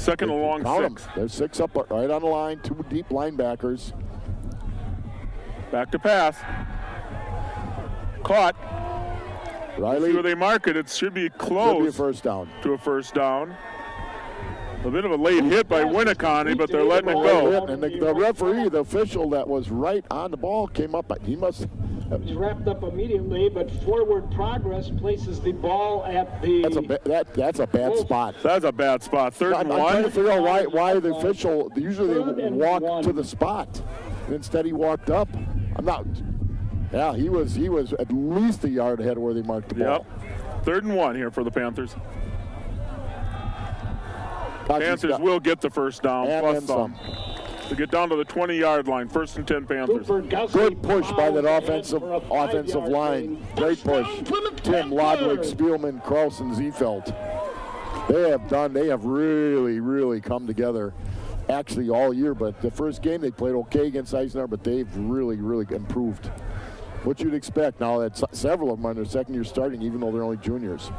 Second and long, Count 6. them. There's 6 up right on the line, 2 deep linebackers. Back to pass. Caught. Riley. See where they mark it. It should be close. Should be a first down. To a first down. A bit of a late hit by Winneconne, but they're letting it go. And the referee, the official that was right on the ball, came up. He must. He's wrapped up immediately, but forward progress places the ball at the. That's a bad spot. That's a bad spot. Third and I'm 1. trying to figure out why the official usually they walk to the spot. And instead he walked up. I'm not. Yeah, he was at least a yard ahead of where they marked the ball. Yep. Third and 1 here for the Panthers. Panthers will get the first down, plus some. To get down to the 20-yard line. First and 10 Panthers. Good push by that offensive line. Great push. Tim, Lodwick, Spielman, Carlson, Ziefeld. They have really, really come together actually all year. But the first game they played okay against Eisenhower, but they've really, really improved. What you'd expect now that several of them are their second year starting, even though they're only juniors.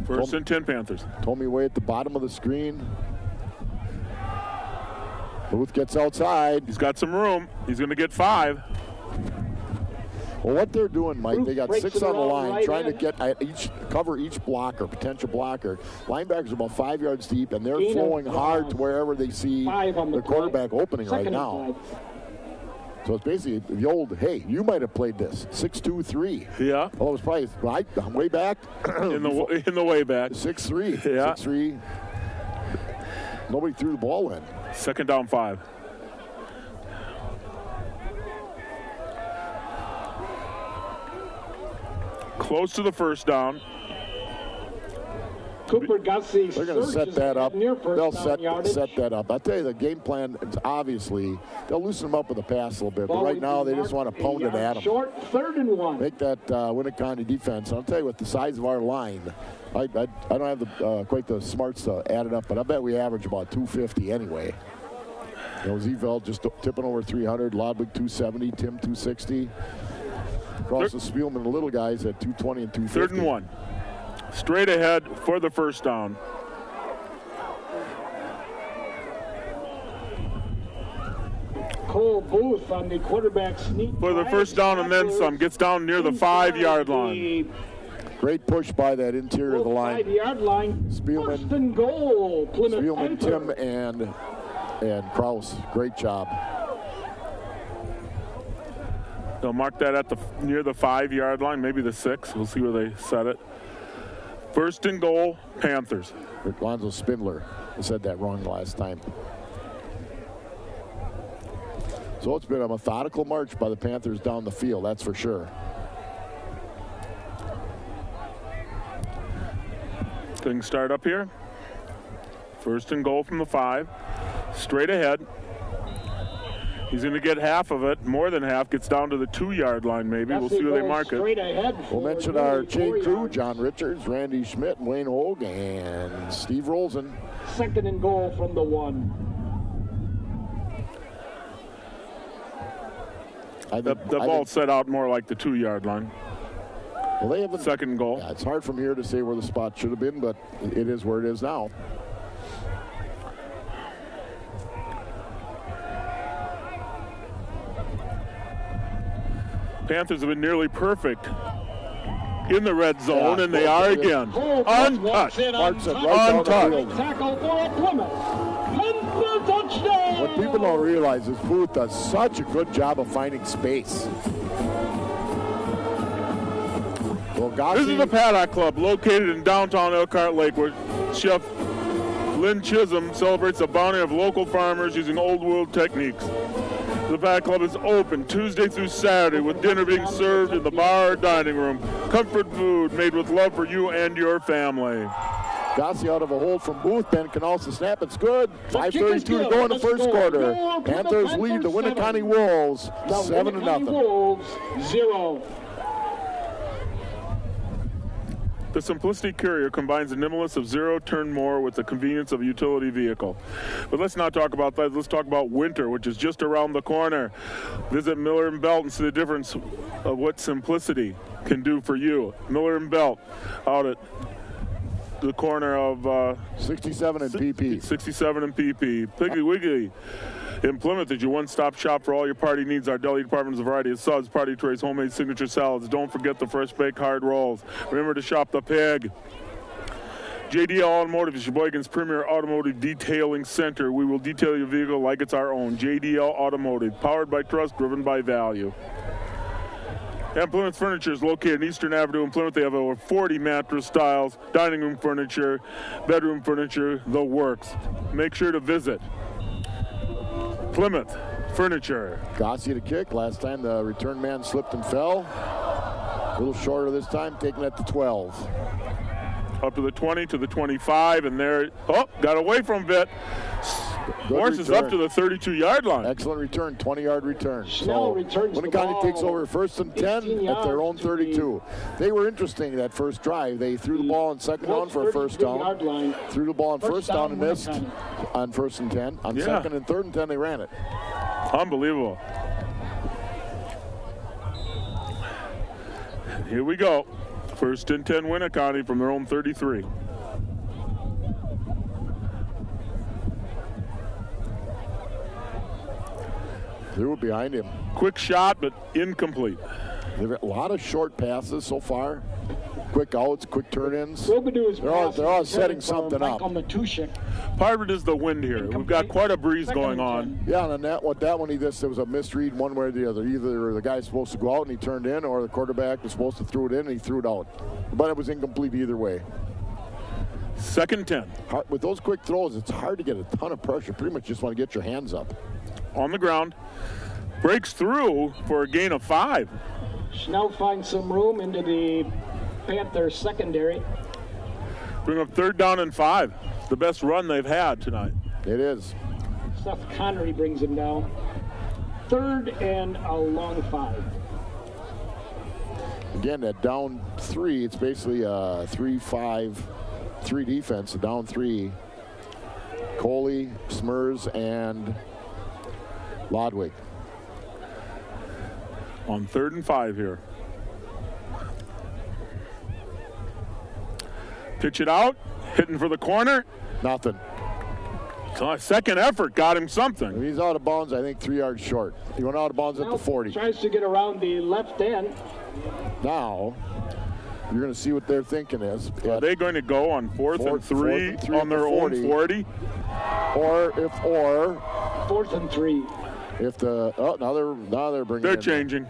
First and 10 Panthers. Told me way at the bottom of the screen. Booth gets outside. He's got some room. He's going to get 5. Well, what they're doing, Mike, they got 6 on the line, right trying to get cover each blocker, potential blocker. Linebackers are about 5 yards deep, and they're flowing hard to wherever they see the quarterback opening right now. So it's basically the old, hey, you might have played this 6-2-3. Yeah. Well, it was probably way back. in the way back. 6-3. Yeah. 6-3. Nobody threw the ball in. Second down 5. Close to the first down. Cooper Gussie. They're going to set that up. They'll set that up. I'll tell you, the game plan is obviously they'll loosen them up with a pass a little bit. But right now, they just want to pound it at them. Short, 3rd and 1. Make that Winneconne defense. I'll tell you, with the size of our line, I don't have quite the smarts to add it up, but I bet we average about 250 anyway. You know, Ziefeld just tipping over 300, Lodwick 270, Tim 260. Across the Spielman, the little guys at 220 and 250. 3rd and 1. Straight ahead for the first down. Cole Booth on the quarterback sneak. For the first down and then some. Gets down near the 5-yard line. Great push by that interior of the line. 5-yard line. Spielman, First and goal. Plymouth Spielman, Panther. Tim, and Kraus. Great job. They'll mark that at near the 5-yard line, maybe the 6. We'll see where they set it. First and goal, Panthers. Lonzo Spindler. I said that wrong the last time. So it's been a methodical march by the Panthers down the field, that's for sure. Things start up here. First and goal from the 5. Straight ahead. He's going to get half of it, more than half, gets down to the 2-yard line maybe. We'll see where they mark it. We'll mention our chain crew, John Richards, Randy Schmidt, Wayne Hogue, and Steve Rolson. 2nd and goal from the 1. The ball's set out more like the 2-yard line. Well, they haven't. 2nd and goal. Yeah, it's hard from here to say where the spot should have been, but it is where it is now. Panthers have been nearly perfect in the red zone, and they are again. Untouched. Untouched. Tackle for a Plymouth. Panther touchdown. What people don't realize is Booth does such a good job of finding space. This is the Paddock Club, located in downtown Elkhart Lake, where Chef Lynn Chisholm celebrates the bounty of local farmers using old world techniques. The Paddock Club is open Tuesday through Saturday, with dinner being served in the bar or dining room. Comfort food made with love for you and your family. Gossi out of a hold from Booth. Ben can also snap. It's good. 5:32 to go in the first quarter. Panthers lead the Winneconne Wolves 7-0. Wolves 0. The Simplicity Courier combines the nimbleness of zero-turn mower with the convenience of a utility vehicle. But let's not talk about that. Let's talk about winter, which is just around the corner. Visit Miller & Belt and see the difference of what simplicity can do for you. Miller & Belt out at the corner of 67 and PP. 67 and PP. Piggly Wiggly in Plymouth is your one-stop shop for all your party needs. Our deli department is a variety of suds, party trays, homemade signature salads. Don't forget the fresh baked hard rolls. Remember to shop the Pig. JDL Automotive is Sheboygan's premier automotive detailing center. We will detail your vehicle like it's our own. JDL Automotive, powered by trust, driven by value. And Plymouth Furniture is located in Eastern Avenue in Plymouth. They have over 40 mattress styles, dining room furniture, bedroom furniture, the works. Make sure to visit Plymouth Furniture. Gossi to kick. Last time the return man slipped and fell. A little shorter this time, taking it to 12. Up to the 20, to the 25, and there, got away from a bit. Morse is up to the 32-yard line. Excellent return, 20-yard return. Snell returns the Winneconne ball. takes over first and 10 at their own 32. They were interesting that first drive. They threw the ball on second down for a first down. Threw the ball on first down and missed on first and 10. On second and third and 10, they ran it. Unbelievable. Here we go. First and 10 Winneconne from their own 33. They were behind him. Quick shot, but incomplete. They've got a lot of short passes so far. Quick outs, quick turn-ins. They're all setting something up. Part of it is the wind here. We've got quite a breeze going on. Yeah, and that one he just, there was a misread one way or the other. Either the guy's supposed to go out and he turned in, or the quarterback was supposed to throw it in and he threw it out. But it was incomplete either way. Second 10. With those quick throws, it's hard to get a ton of pressure. Pretty much just want to get your hands up. On the ground. Breaks through for a gain of 5. Schnell finds some room into the Panther secondary. Bring up third down and 5. The best run they've had tonight. It is. Seth Connery brings him down. Third and a long 5. Again, that down 3, it's basically a 3-5-3 defense. A down 3. Coley, Smers, and Lodwick. On third and 5 here. Pitch it out, hitting for the corner. Nothing. So a second effort got him something. He's out of bounds, I think 3 yards short. He went out of bounds at the 40. Tries to get around the left end. Now, you're going to see what their thinking is. Are they going to go on fourth and three on their own 40? Or fourth and 3. If the now they're bringing. They're in. changing.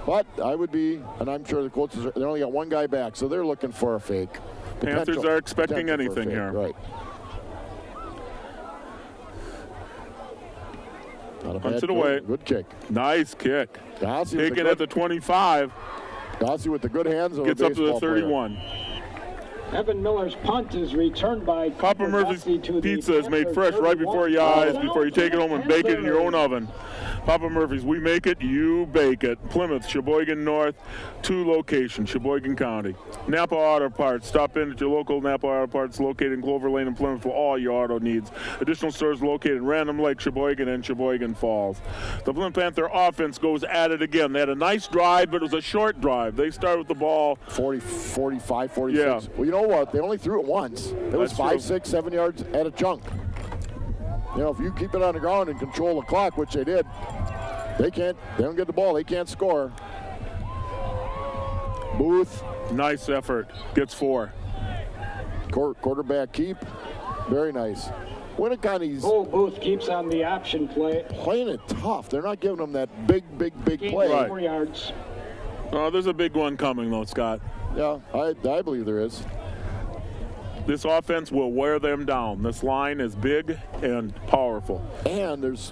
But I would be, and I'm sure the coaches they only got one guy back, so they're looking for a fake. Panthers are expecting anything here. Right. Punts it away. Good kick. Nice kick. Taken at the 25. Gossi with the good hands. Gets up to the 31. Evan Miller's punt is returned by Papa Murphy's Pizza is made fresh right before your eyes, before you take it home and bake it in your own oven. Papa Murphy's, we make it, you bake it. Plymouth, Sheboygan North, 2 locations, Sheboygan County. Napa Auto Parts, stop in at your local Napa Auto Parts located in Clover Lane and Plymouth for all your auto needs. Additional stores located in Random Lake, Sheboygan, and Sheboygan Falls. The Plymouth Panther offense goes at it again. They had a nice drive, but it was a short drive. They started with the ball 40, 45, 46. Yeah. Well, you know what? They only threw it once. It was 5, 6, 7 yards at a chunk. You know, if you keep it on the ground and control the clock, which they did, they don't get the ball. They can't score. Booth. Nice effort. Gets 4. Quarterback keep. Very nice. Winneconne's Booth keeps on the option play. Playing it tough. They're not giving them that big play. Right. 4 yards. There's a big one coming, though, Scott. Yeah, I believe there is. This offense will wear them down. This line is big and powerful. And there's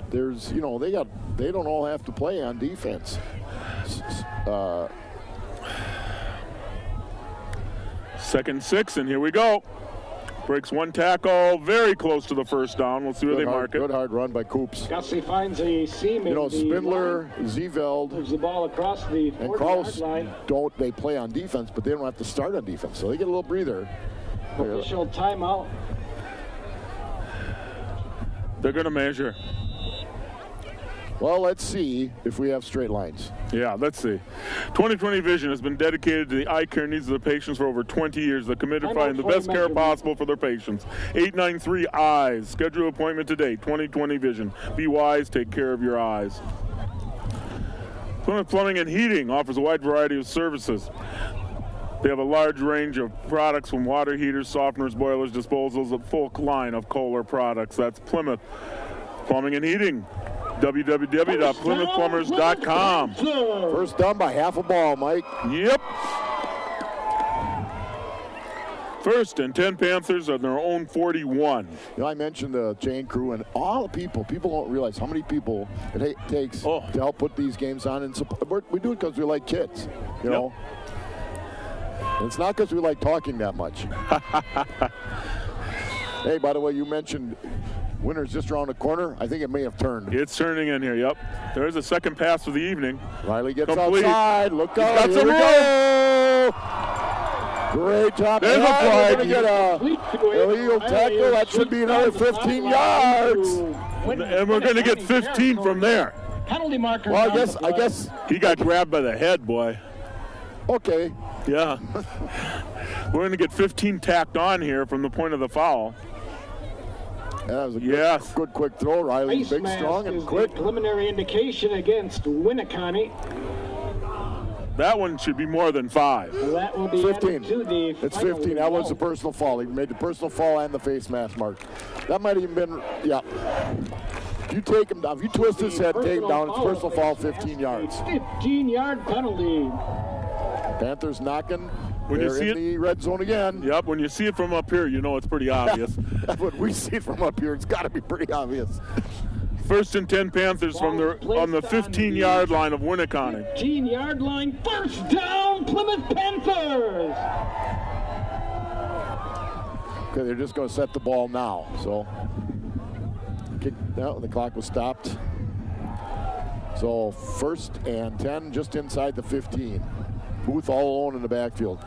you know, they don't all have to play on defense. Second 6, and here we go. Breaks 1 tackle, very close to the first down. We'll see where they mark it. Good hard run by Coops. Gussie finds a seam. You know, Spindler, Zeveld, moves the ball across the 40-yard line. They play on defense, but they don't have to start on defense, so they get a little breather. Official timeout. They're going to measure. Well, let's see if we have straight lines. Yeah, let's see. 20/20 Vision has been dedicated to the eye care needs of the patients for over 20 years. They're committed to finding the best care possible for their patients. 893 Eyes. Schedule an appointment today. 20/20 Vision. Be wise. Take care of your eyes. Plymouth Plumbing and Heating offers a wide variety of services. They have a large range of products from water heaters, softeners, boilers, disposals, a full line of Kohler products. That's Plymouth Plumbing and Heating. www.plymouthplumbers.com. First down by half a ball, Mike. Yep. First and 10 Panthers on their own 41. You know, I mentioned the chain crew and all the people. People don't realize how many people it takes to help put these games on. And we do it because we like kids, you know. And it's not because we like talking that much. Hey, by the way, you mentioned winter's just around the corner. I think it may have turned. It's turning in here, yep. There's a second pass for the evening. Riley gets Complete. outside. Look out. Got some room. Great job. There's a flag. flag. Get a illegal tackle. That should be another 15 yards. And we're going to get 15 from there. Penalty marker. Well, I guess he got grabbed by the head, boy. Okay. Yeah. We're going to get 15 tacked on here from the point of the foul. That was a good quick throw. Riley, Face big, mask strong, and is quick. the preliminary indication against Winneconne. That one should be more than 5. That will be 15. To the It's 15. That was the personal foul. He made the personal foul and the face mask mark. That might have even been, yeah. If you take him down, if you twist his head, take him down, it's personal foul, 15 yards. 15-yard penalty. Panthers knocking. When you They're see in the red zone again. Yep, when you see it from up here, you know it's pretty obvious. When we see it from up here, it's got to be pretty obvious. First and 10 Panthers from on the 15-yard line of Winneconne. 15-yard line, first down, Plymouth Panthers. Okay, they're just going to set the ball now. So, the clock was stopped. So, first and 10, just inside the 15. Booth all alone in the backfield.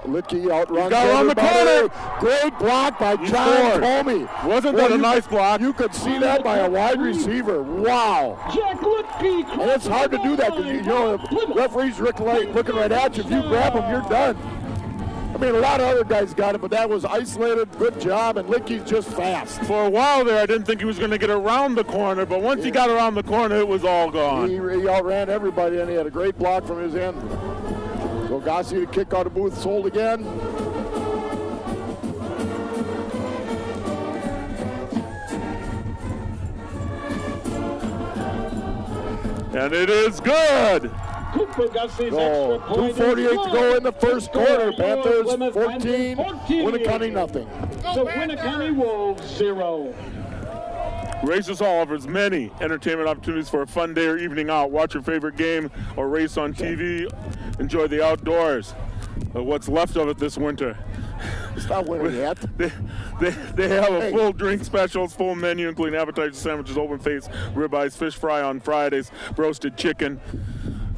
Litke outruns got around the corner. Great block by John Comey. Wasn't that a nice block? You could see that by a wide receiver. Wow. Jack Litke. And it's hard to do that because you know the referee's looking right at you. If you grab him, you're done. I mean, a lot of other guys got it, but that was isolated. Good job, and Litke's just fast. For a while there, I didn't think he was going to get around the corner, but once he got around the corner, it was all gone. He outran everybody, and he had a great block from his end. So Gossi to kick out of Booth, sold again. And it is good. Cooper Gussie's extra point. 2:48 to go in the first quarter. Panthers 14, Winneconne nothing. The Winneconne Wolves 0. Races Hall offers many entertainment opportunities for a fun day or evening out. Watch your favorite game or race on TV. Enjoy the outdoors. What's left of it this winter. It's not winter yet. They have a full drink specials, full menu, including appetizers, sandwiches, open face, ribeyes, fish fry on Fridays, roasted chicken.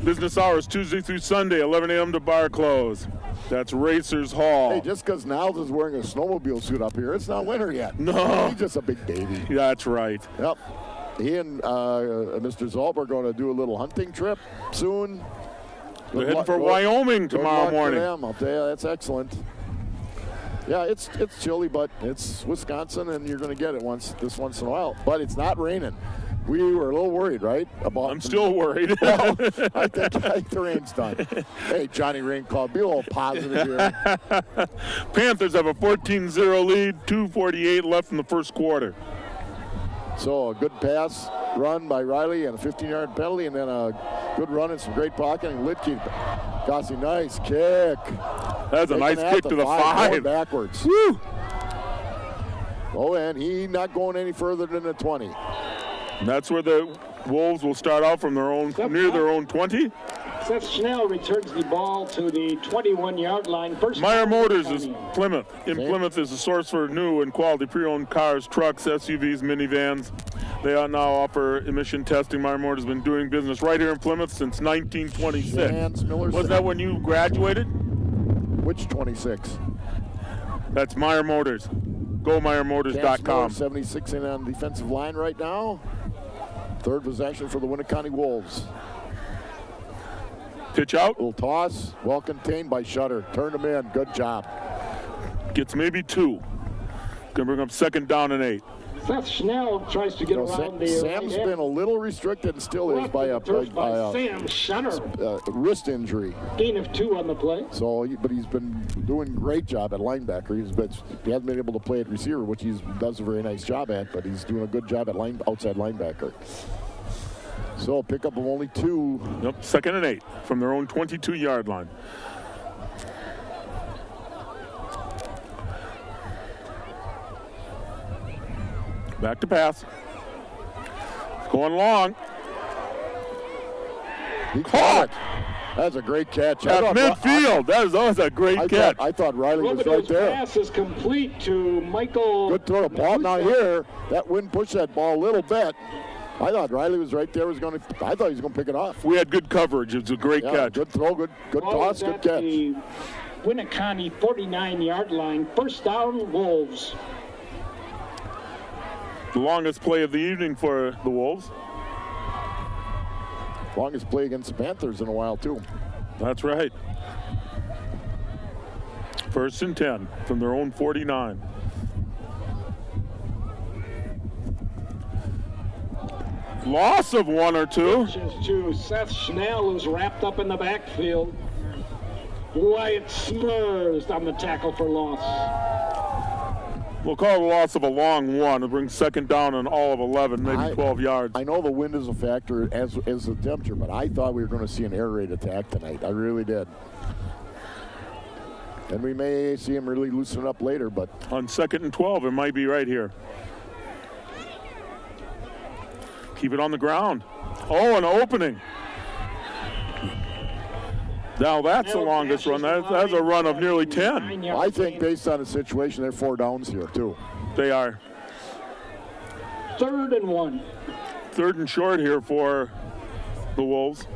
Business hours Tuesday through Sunday, 11 a.m. to bar close. That's Racers Hall. Hey, just because Niles is wearing a snowmobile suit up here, it's not winter yet. No. He's just a big baby. That's right. Yep. He and Mr. Zolb are going to do a little hunting trip soon. They're heading for Wyoming tomorrow morning. I'll tell you, that's excellent. Yeah, it's chilly, but it's Wisconsin, and you're going to get it once in a while. But it's not raining. We were a little worried, right? I'm still worried. Well, I think the rain's done. Hey, Johnny Rain called. Be a little positive here. Panthers have a 14-0 lead, 2:48 left in the first quarter. So a good pass run by Riley and a 15-yard penalty, and then a good run and some great blocking. Litke, Gossi, nice kick. That's a nice kick to the 5. Going backwards. Woo! Oh, and he not going any further than the 20. That's where the Wolves will start out from near their own 20. Seth Schnell returns the ball to the 21-yard line. First Meyer Motors is Plymouth. Plymouth is a source for new and quality pre-owned cars, trucks, SUVs, minivans. They now offer emission testing. Meyer Motors has been doing business right here in Plymouth since 1926. Was that when you graduated? Which 26? That's Meyer Motors. GoMeyerMotors.com. 76 in on the defensive line right now. Third possession for the Winneconne Wolves. Pitch out. Little toss. Well contained by Shutter. Turned him in. Good job. Gets maybe 2. Gonna bring up 2nd down and 8. Seth Schnell tries to get around the Sam's been a little restricted and still is by a Sam Shutter. Wrist injury. Gain of 2 on the play. So, but he's been doing a great job at linebacker. He hasn't been able to play at receiver, which he does a very nice job at, but he's doing a good job at outside linebacker. So pickup of only 2. Yep, 2nd and 8 from their own 22-yard line. Back to pass. Going long. He caught it. That's a great catch. At midfield. That was a great catch. I thought Riley was right there. Pass is complete to Michael. Good throw to Paul. Now here, that wind pushed that ball a little bit. I thought Riley was right there. I thought he was going to pick it off. We had good coverage. It was a great catch. Good throw, good toss, good catch. The Winneconne 49-yard line. First down, Wolves. The longest play of the evening for the Wolves. Longest play against the Panthers in a while, too. That's right. 1st and 10 from their own 49. Loss of 1 or 2. Pitches to Seth Schnell, who's wrapped up in the backfield. Wyatt Smurs on the tackle for loss. We'll call it a loss of a long 1. It brings 2nd down and all of 11, maybe 12 yards. I know the wind is a factor as the temperature, but I thought we were going to see an air raid attack tonight. I really did. And we may see him really loosen up later, but on 2nd and 12, it might be right here. Keep it on the ground. Oh, an opening. Now that's the longest run. That's a run of nearly 10. I think based on the situation, they're 4 downs here, too. They are. 3rd and 1. 3rd and short here for the Wolves.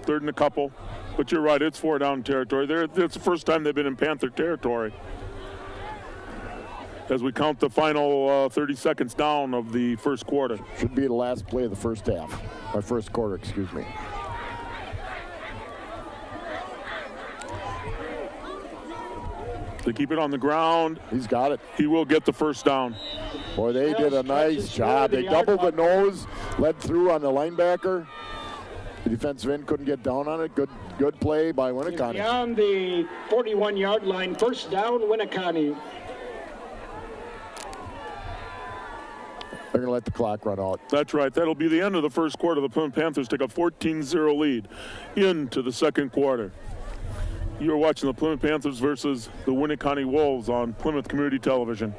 3rd and a couple. But you're right, it's 4 down territory. It's the first time they've been in Panther territory. As we count the final 30 seconds down of the first quarter. Should be the last play of the first half. Or first quarter, excuse me. They keep it on the ground. He's got it. He will get the first down. Boy, they did a nice job. They doubled the nose, led through on the linebacker. The defensive end couldn't get down on it. Good play by Winneconne. Beyond the 41-yard line, first down, Winneconne. They're going to let the clock run out. That's right. That'll be the end of the first quarter. The Plymouth Panthers take a 14-0 lead into the second quarter. You're watching the Plymouth Panthers versus the Winneconne Wolves on Plymouth Community Television.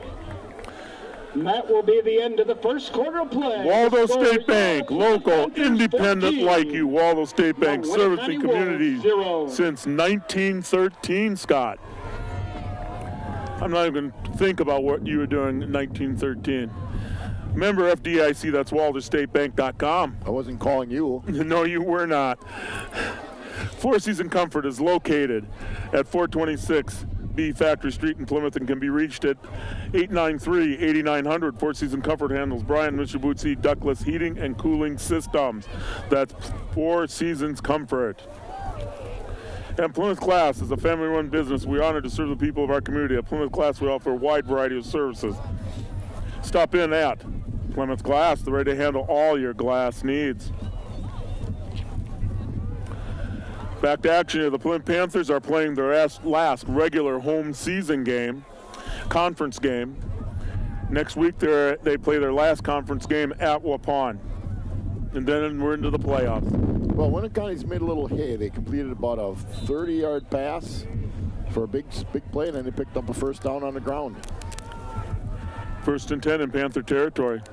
And that will be the end of the first quarter play. Waldo State Bank, local, independent like you. Waldo State Bank, servicing communities since 1913, Scott. I'm not even going to think about what you were doing in 1913. Member FDIC, that's WaldoStateBank.com. I wasn't calling you. No, you were not. Four Season Comfort is located at 426 B Factory Street in Plymouth and can be reached at 893-8900. Four Season Comfort handles Brian Mitsubishi ductless heating and cooling systems. That's Four Seasons Comfort. And Plymouth Glass is a family-run business. We're honored to serve the people of our community. At Plymouth Glass, we offer a wide variety of services. Stop in at Plymouth Glass. They're ready to handle all your glass needs. Back to action here. The Plymouth Panthers are playing their last regular home season game, conference game. Next week they play their last conference game at Waupun. And then we're into the playoffs. Well, Winneconne's made a little hay. They completed about a 30-yard pass for a big play, and then they picked up a first down on the ground. 1st and 10 in Panther territory.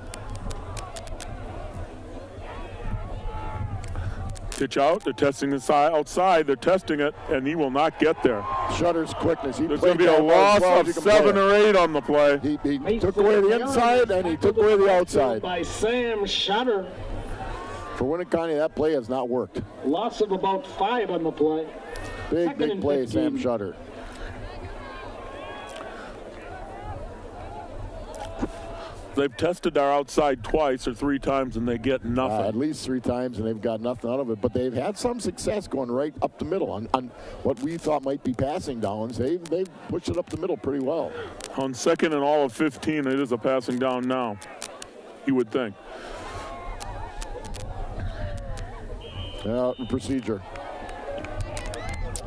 Pitch out. They're testing the side outside. They're testing it, and he will not get there. Shutter's quickness. There's going to be a loss of 7 or 8 on the play. He took away the inside, and he took away the outside. By Sam Shutter. For Winneconne, that play has not worked. Loss of about 5 on the play. Big play, Sam Shutter. They've tested our outside twice or 3 times, and they get nothing. At least 3 times, and they've got nothing out of it. But they've had some success going right up the middle on what we thought might be passing downs. They've pushed it up the middle pretty well. On 2nd and all of 15, it is a passing down now, you would think. Procedure.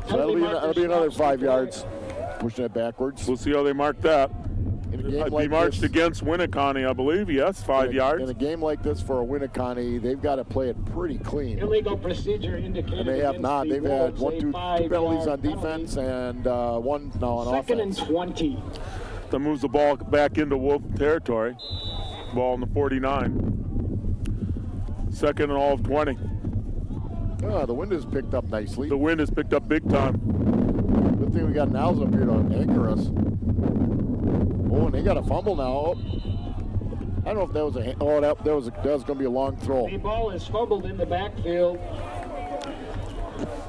So that'll be another 5 yards, pushing it backwards. We'll see how they mark that. He marched against Winneconne, I believe. Yes, 5 yards. In a game like this for a Winneconne, they've got to play it pretty clean. Illegal procedure indicated. And they have not. They've had two penalties on defense and one now on offense. 2nd and 20. That moves the ball back into Wolf territory. Ball in the 49. 2nd and all of 20. The wind has picked up nicely. The wind has picked up big time. Good thing we got Niles up here to anchor us. Oh, and they got a fumble now. I don't know if that was that was going to be a long throw. The ball is fumbled in the backfield.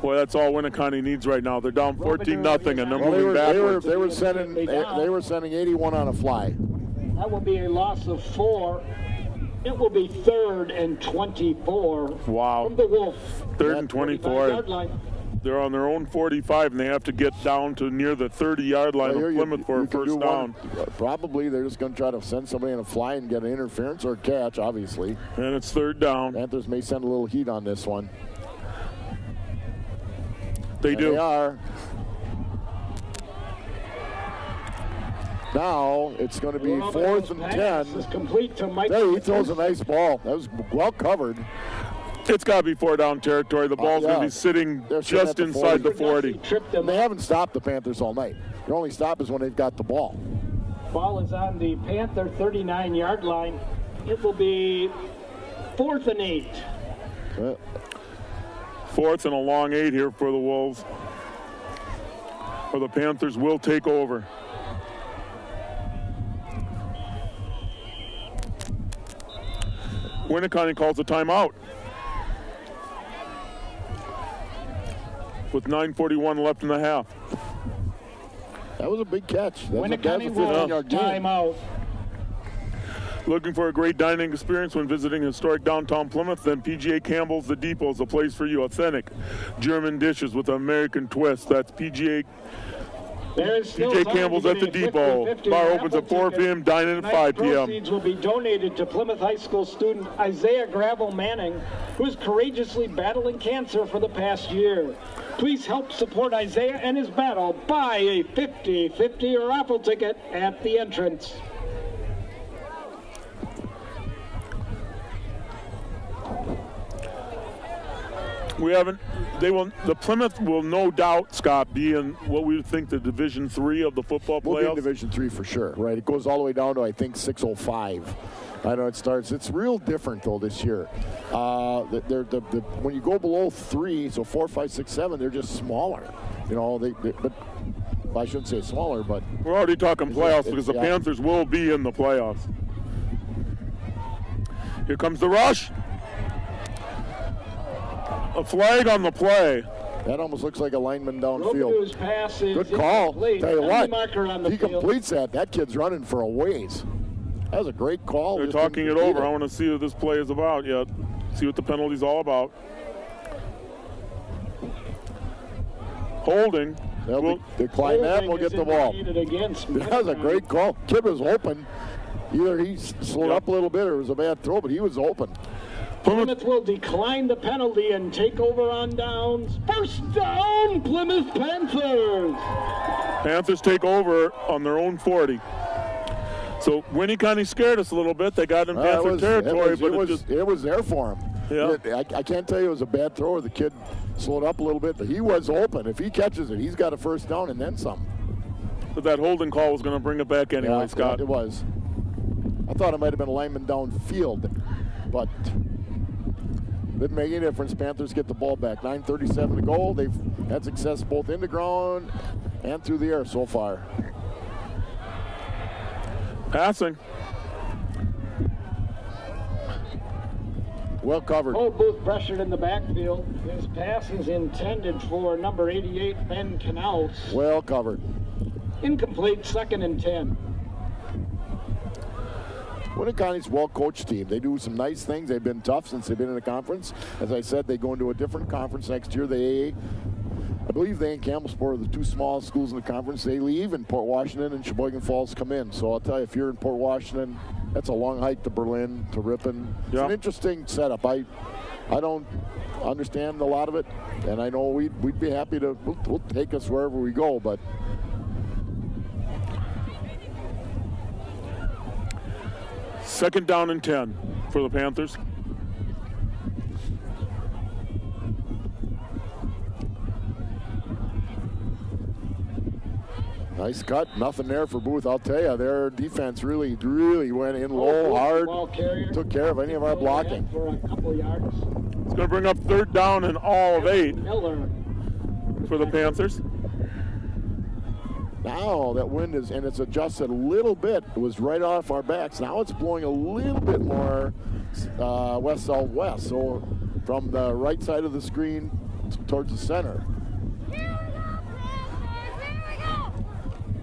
Boy, that's all Winneconne needs right now. They're down 14-0, and they're moving backwards. They were sending 81 on a fly. That will be a loss of 4. It will be 3rd and 24. Wow. From the Wolf. 3rd and 24. They're on their own 45, and they have to get down to near the 30-yard line of Plymouth for a first down. Probably they're just going to try to send somebody in a fly and get an interference or a catch, obviously. And it's 3rd down. Panthers may send a little heat on this one. They do. They are. Now it's going to be 4th and 10. Is complete to Mike. There, he throws a nice ball. That was well covered. It's got to be 4-down territory. The ball's going to be sitting just inside the 40. They haven't stopped the Panthers all night. Their only stop is when they've got the ball. Ball is on the Panther 39-yard line. It will be 4th and 8. 4th and a long 8 here for the Wolves. Or the Panthers will take over. Winneconne calls a timeout. With 9:41 left in the half. That was a big catch. That was a 15-yard timeout. Looking for a great dining experience when visiting historic downtown Plymouth? Then PGA Campbell's The Depot is the place for you. Authentic German dishes with an American twist. That's PGA Campbell's at The Depot. Bar opens at 4 p.m., dine in at 5 p.m. Proceeds will be donated to Plymouth High School student Isaiah Gravel Manning, who is courageously battling cancer for the past year. Please help support Isaiah and his battle. Buy a 50-50 raffle ticket at the entrance. The Plymouth will no doubt, Scott, be in what we would think the Division 3 of the football playoffs. We'll be in Division 3 for sure, right? It goes all the way down to, I think, 605. I know it starts. It's real different, though, this year. When you go below 3, so 4, 5, 6, 7, they're just smaller. You know, but I shouldn't say smaller, but... We're already talking playoffs because the Panthers will be in the playoffs. Here comes the rush. A flag on the play. That almost looks like a lineman downfield. Pass is good call. Tell you what, he completes that. That kid's running for a ways. That was a great call. They're talking it over. I want to see what this play is about yet. See what the penalty's all about. Holding. They'll decline that and we'll get the ball. That was a great call. Kid was open. Either he slowed up a little bit or it was a bad throw, but he was open. Plymouth will decline the penalty and take over on downs. First down, Plymouth Panthers. Panthers take over on their own 40. So Winneconne scared us a little bit. They got in Panther territory, but it was there for him. Yeah. I can't tell you it was a bad throw. The kid slowed up a little bit, but he was open. If he catches it, he's got a first down and then some. But that holding call was going to bring it back anyway, Scott. It was. I thought it might have been a lineman downfield, but didn't make any difference. Panthers get the ball back. 9:37 to go. They've had success both in the ground and through the air so far. Passing. Well covered. Booth pressured in the backfield. His pass is intended for number 88, Ben Knaus. Well covered. Incomplete, 2nd and 10. Winneconne's a well-coached team. They do some nice things. They've been tough since they've been in the conference. As I said, they go into a different conference next year. I believe they and Campbellsport are the two smallest schools in the conference. They leave, and Port Washington and Sheboygan Falls come in. So I'll tell you, if you're in Port Washington, that's a long hike to Berlin, to Ripon. It's an interesting setup. I don't understand a lot of it, and I know we'd be happy to. We'll take us wherever we go, but. Second down and 10 for the Panthers. Nice cut, nothing there for Booth. I'll tell you, their defense really went in low, hard, took care of any of our blocking. For a couple yards. It's going to bring up third down and all of 8 for the Panthers. Now that wind is, and it's adjusted a little bit. It was right off our backs. Now it's blowing a little bit more west-southwest. So from the right side of the screen towards the center.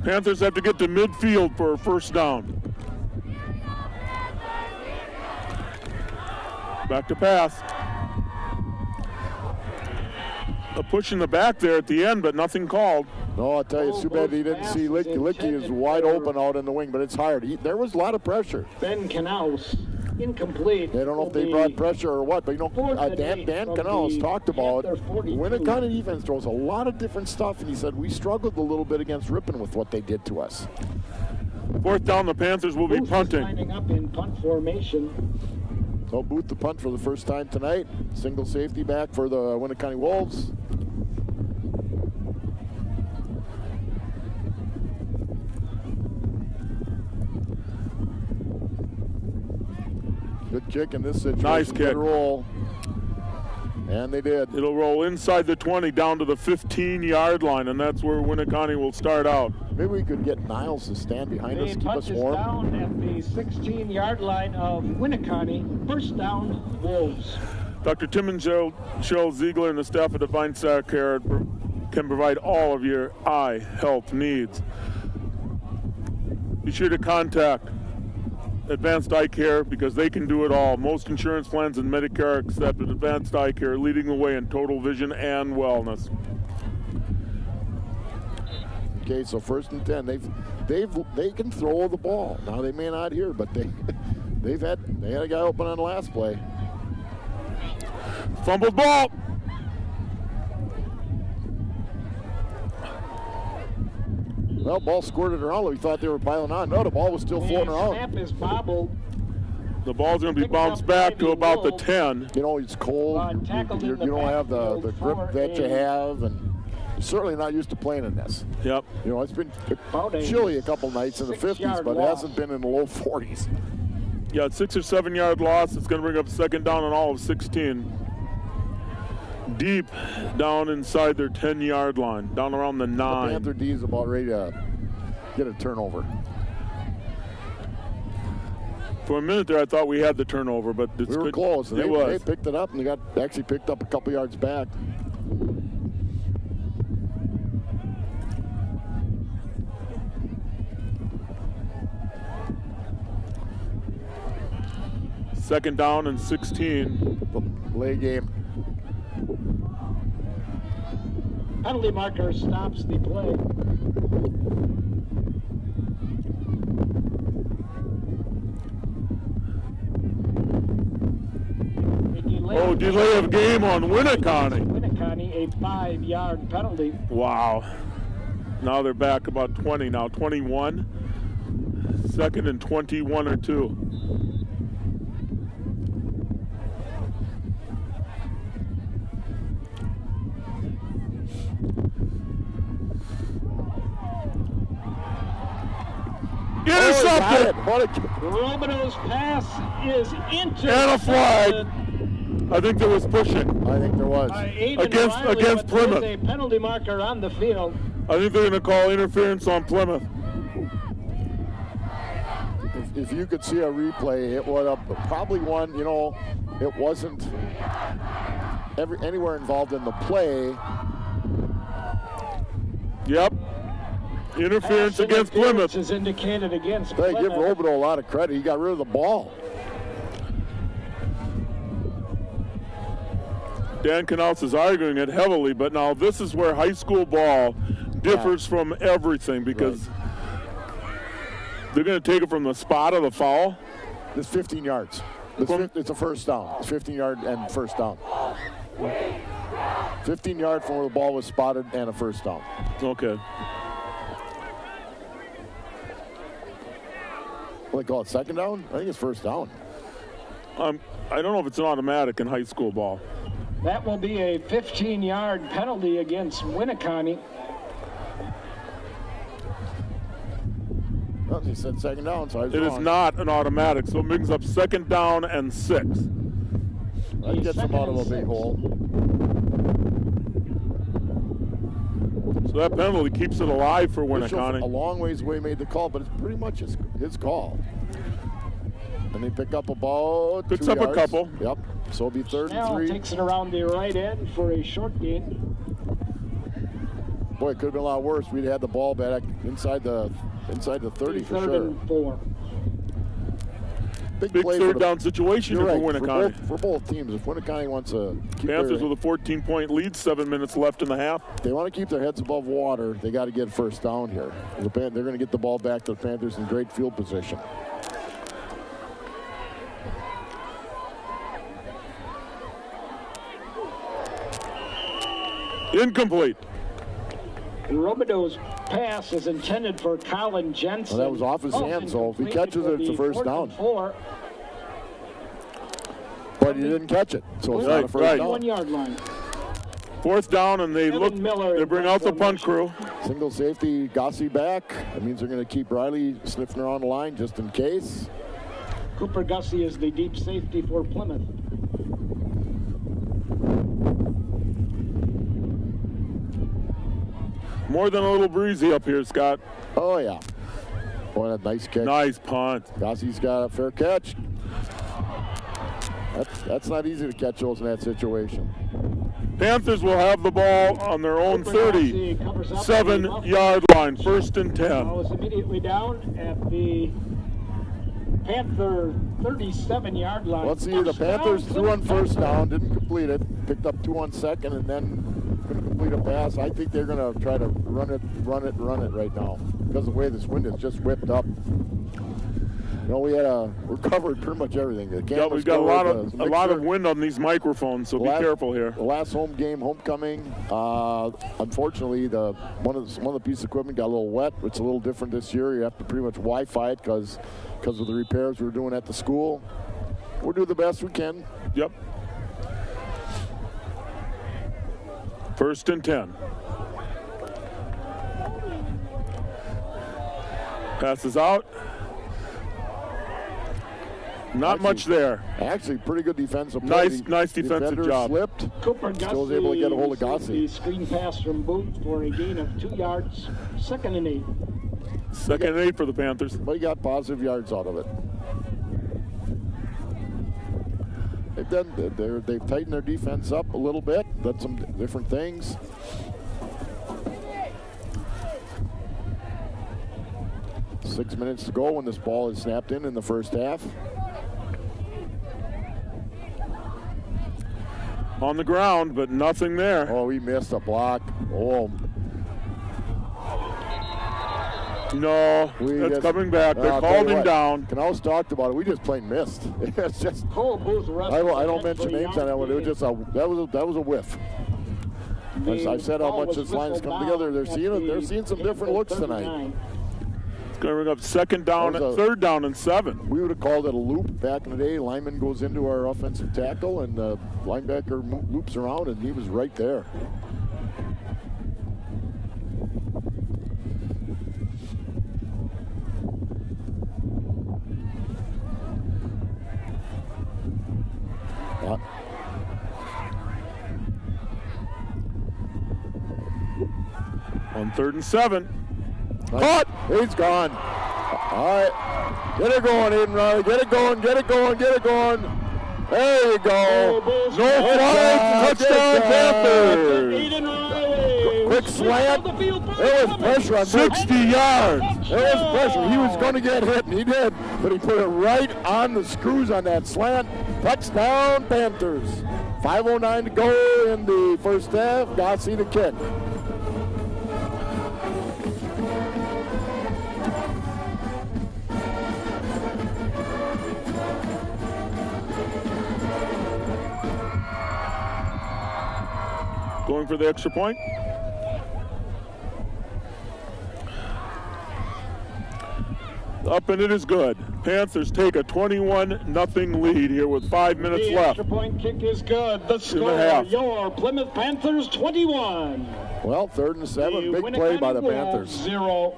Panthers have to get to midfield for a first down. Back to pass. A push in the back there at the end, but nothing called. No, I'll tell you, it's too bad he didn't see Licky. Licky is wide open out in the wing, but it's hard. There was a lot of pressure. Ben Knaus, incomplete. They don't know if they brought pressure or what, but you know, Dan Knaus talked about Winneconne defense throws a lot of different stuff, and he said we struggled a little bit against Ripon with what they did to us. Fourth down, the Panthers will be punting. Lining up in punt formation. So Booth the punt for the first time tonight. Single safety back for the Winneconne Wolves. Good kick in this situation. Nice kick. Good roll. And they did. It'll roll inside the 20 down to the 15-yard line, and that's where Winneconne will start out. Maybe we could get Niles to stand behind us, keep us warm. Down at the 16-yard line of Winneconne. First down, Wolves. Dr. Tim and Cheryl Ziegler and the staff of Divine Sac Care can provide all of your eye health needs. Be sure to contact Advanced Eye Care because they can do it all. Most insurance plans and Medicare are accepted. Advanced Eye Care leading the way in total vision and wellness. Okay, so first and 10. They can throw the ball. Now they may not here, but they had a guy open on the last play. Fumbled ball. Well, ball squirted around. We thought they were piling on. No, the ball was still floating around. Snap is bobbled. The ball's going to be bounced back to about the 10. You know, it's cold. You don't have the grip that you have, and you're certainly not used to playing in this. Yep. You know, it's been chilly a couple nights in the 50s, but it hasn't been in the low 40s. Yeah, 6 or 7 yard loss. It's going to bring up second down and all of 16. Deep down inside their 10-yard line, down around the 9. The Panther D is about ready to get a turnover. For a minute there, I thought we had the turnover, but we were close. And they picked it up, and they actually picked up a couple yards back. Second down and 16. Play game. Penalty marker stops the play. Delay of game on Winneconne. Winneconne, a 5-yard penalty. Wow. Now they're back about 20 now, 21. Second and 21 or 2. Intercepted! Romano's pass is intercepted. And a flag. I think there was pushing. I think there was. Against Plymouth. There's a penalty marker on the field. I think they're going to call interference on Plymouth. If you could see a replay, it would have probably won. You know, it wasn't anywhere involved in the play. Yep. Interference Pass against interference Plymouth. is indicated against Hey, give Plymouth. Robideau a lot of credit. He got rid of the ball. Dan Canals is arguing it heavily, but now this is where high school ball differs from everything because they're going to take it from the spot of the foul. It's 15 yards. It's a first down. It's 15-yard and first down. 15 yards from where the ball was spotted and a first down. Okay. What do they call it, second down? I think it's first down. I don't know if it's an automatic in high school ball. That will be a 15-yard penalty against Winneconne. Well, he said second down, so I was It is wrong. not an automatic, so it brings up 2nd down and 6. That gets him out of a big hole. So that penalty keeps it alive for Bishop, a Winneconne. long ways away, made the call, but it's pretty much his call. And they pick up about Picks 2 up a yards. couple. Yep. So it'll be 3rd and Snell 3. takes it around the right end for a short gain. Boy, it could have been a lot worse. We'd had the ball back inside the 30 for 3rd sure. and 4. Big play for 3rd the- down situation You're here right, for Winneconne. for both teams. If Winneconne wants to keep Panthers their, with a 14-point lead, 7 minutes left in the half. they want to keep their heads above water, they got to get first down here. They're going to get the ball back to the Panthers in great field position. Incomplete. Robideau's pass is intended for Colin Jensen. Well, that was off his hands, so if he catches it, it's a first down. 4. But he didn't catch it, so it's not a first Right. down. 1 yard line. 4th down, and they Evan Miller they bring out the punt formation. crew. Single safety, Gossi back. That means they're going to keep Riley sniffing around the line just in case. Cooper Gussie is the deep safety for Plymouth. More than a little breezy up here, Scott. Oh, yeah. Boy, that nice catch. Nice punt. Gossi's got a fair catch. That's not easy to catch those in that situation. Panthers will have the ball on their own Cooper Gussie covers up on the left 37-yard line, 1st and 10. Ball is immediately down at the Panther 37-yard line. Let's see, the First down, Panthers threw on Plymouth first down, didn't complete it, picked up 2 on second, and then couldn't complete a pass. I think they're going to try to run it right now because of the way this wind is just whipped up. You know, we're covered pretty much everything. The Yeah, we've cameras got a lot covered, of wind on these microphones, so be careful here. The last home game, homecoming. Unfortunately, one of the pieces of equipment got a little wet. It's a little different this year. You have to pretty much Wi-Fi it because of the repairs we're doing at the school. We'll do the best we can. Yep. 1st and 10. Passes out. Not much there. Actually, pretty good defensive play. Nice defensive Defender job. Slipped. Cooper Still was able to get a hold of received Gossi. the screen pass from Booth for a gain of 2 yards. 2nd and 8. 2nd and 8 for the Panthers. But he got positive yards out of it. They've tightened their defense up a little bit, done some different things. Six minutes to go when this ball is snapped in the first half. On the ground, but nothing there. Oh, he missed a block. Oh, No, that's coming back. They called him down. Canals talked about it. We just plain missed. It's just. Cole Booth I don't mention names on that one. It was just that was a whiff. I've said how much this line has come together. They're seeing some different looks tonight. It's going to bring up 2nd down, 3rd down and 7. We would have called it a loop back in the day. Lineman goes into our offensive tackle, and the linebacker loops around, and he was right there. On 3rd and 7. Caught! He's gone. All right. Get it going, Aiden Riley. Get it going, get it going, get it going. There you go. Oh, No flag, touchdown Panthers. Aiden Riley. Quick quick slant. There was pressure on 60 yards. There was pressure. He was going to get hit, and he did. But he put it right on the screws on that slant. Touchdown, Panthers. 5:09 to go in the first half. Gossie the kick. Going for the extra point. Up and it is good. Panthers take a 21-0 lead here with 5 minutes The left. extra point kick is good. The score, your Plymouth Panthers 21. Well, 3rd and 7. Big play by the Panthers. 0.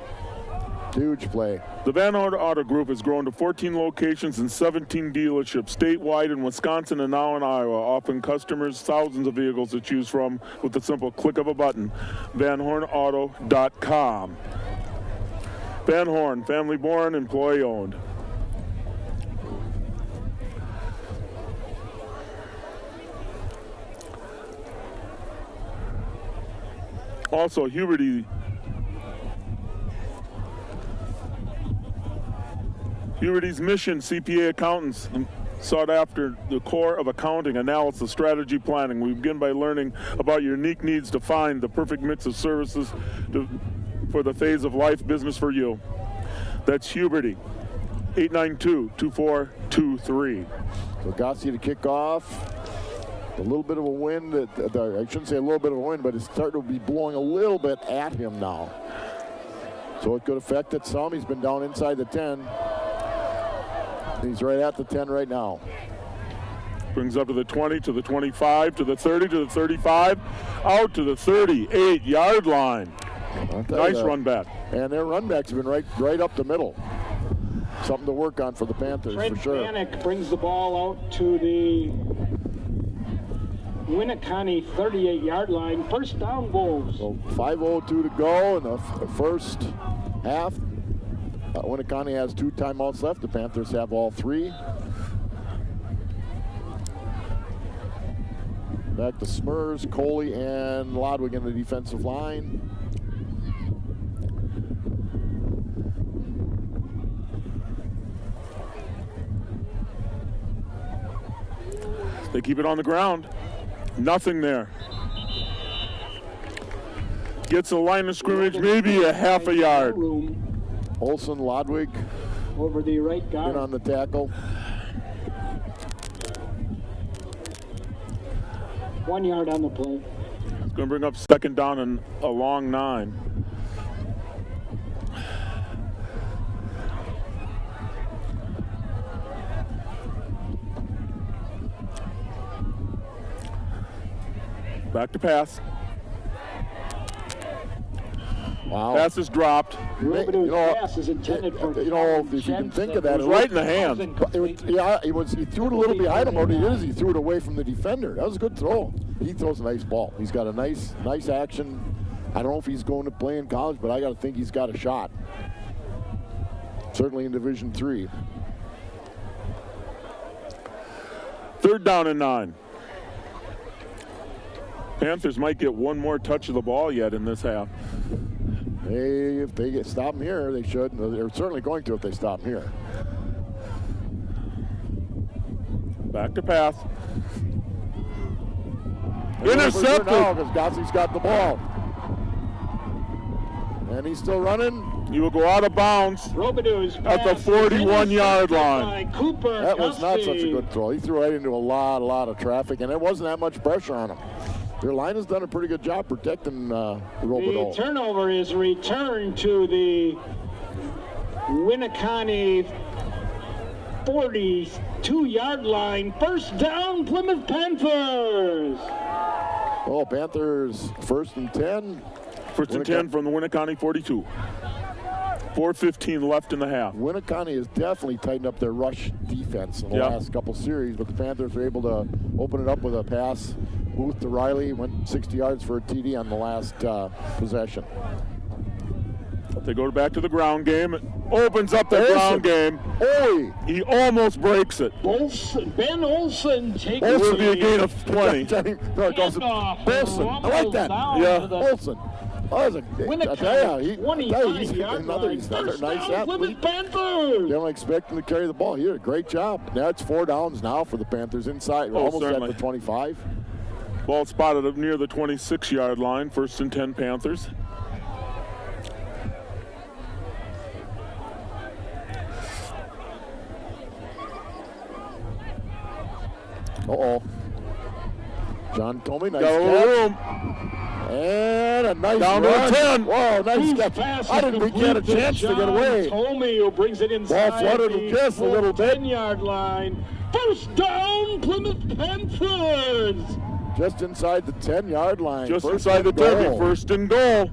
Huge play. The Van Horn Auto Group has grown to 14 locations and 17 dealerships statewide in Wisconsin and now in Iowa, offering customers thousands of vehicles to choose from with the simple click of a button. VanHornAuto.com. Van Horn, family born, employee owned. Also, Huberty's mission, CPA accountants, sought after the core of accounting, analysis, strategy, planning. We begin by learning about your unique needs to find the perfect mix of services for the phase of life business for you. That's Huberty, 892-2423. So Gossie to kick off. A little bit of a wind. I shouldn't say a little bit of a wind, but it's starting to be blowing a little bit at him now. So it could affect it some. He's been down inside the 10. He's right at the 10 right now. Brings up to the 20, to the 25, to the 30, to the 35, out to the 38-yard line. Nice run back. And their run backs have been right up the middle. Something to work on for the Panthers, Fred for sure. Bannock brings the ball out to the Winneconne 38-yard line. First down, Wolves. So 5:02 to go in the first half. Winneconne has 2 timeouts left. The Panthers have all 3. Back to Smurs, Coley, and Lodwig in the defensive line. They keep it on the ground. Nothing there. Gets a line of scrimmage, maybe a half a yard. Olsen, Lodwig Over the right guard. in on the tackle. 1 yard on the play. It's going to bring up second down and a long 9. Back to pass. Wow. Pass is dropped. Robidoux pass is intended for if you can think of that, It was right in the hand. He threw it a little behind him. What he did is he threw it away from the defender. That was a good throw. He throws a nice ball. He's got a nice action. I don't know if he's going to play in college, but I got to think he's got a shot. Certainly in Division III. Third down and 9. Panthers might get one more touch of the ball yet in this half. If they stop him here, they should. They're certainly going to if they stop him here. Back to pass. Intercepted. Now Intercepted. because Gossie's got the ball. And he's still running. You will go out of bounds Robidoux at the 41-yard line. Cooper That was not Gussie. such a good throw. He threw right into a lot of traffic, and there wasn't that much pressure on him. Their line has done a pretty good job protecting Robidoux. The turnover is returned to the Winneconne 42-yard line. First down, Plymouth Panthers. Oh, Panthers 1st and 10. First and 10 from the Winneconne 42. 4:15 left in the half. Winneconne has definitely tightened up their rush defense in the last couple series, but the Panthers were able to open it up with a pass. Booth to Riley went 60 yards for a TD on the last possession. They go back to the ground game. It opens up the ground game. Oi! He almost breaks it. Ben Olsen takes This would be a gain of 20. No, it goes to Olsen. I like that. Yeah. Olsen. Oh, Winneconne, he's 25-yard another line. nice First down, athlete. Plymouth Panthers. You don't expect him to carry the ball. He did a great job. That's 4 downs now for the Panthers inside, almost certainly. at the 25. Ball spotted up near the 26-yard line. 1st and 10 Panthers. Uh-oh. John Tomey, nice Got a catch. little room. And a nice Down run. to the 10. Whoa, nice catch. Pass I didn't think he had a chance to get away. Tomey, who brings it inside. Ball fluttered the just a little bit. 10-yard line. First down, Plymouth Panthers. Just inside the 10-yard line. Just First inside the and goal. 30. 1st and goal.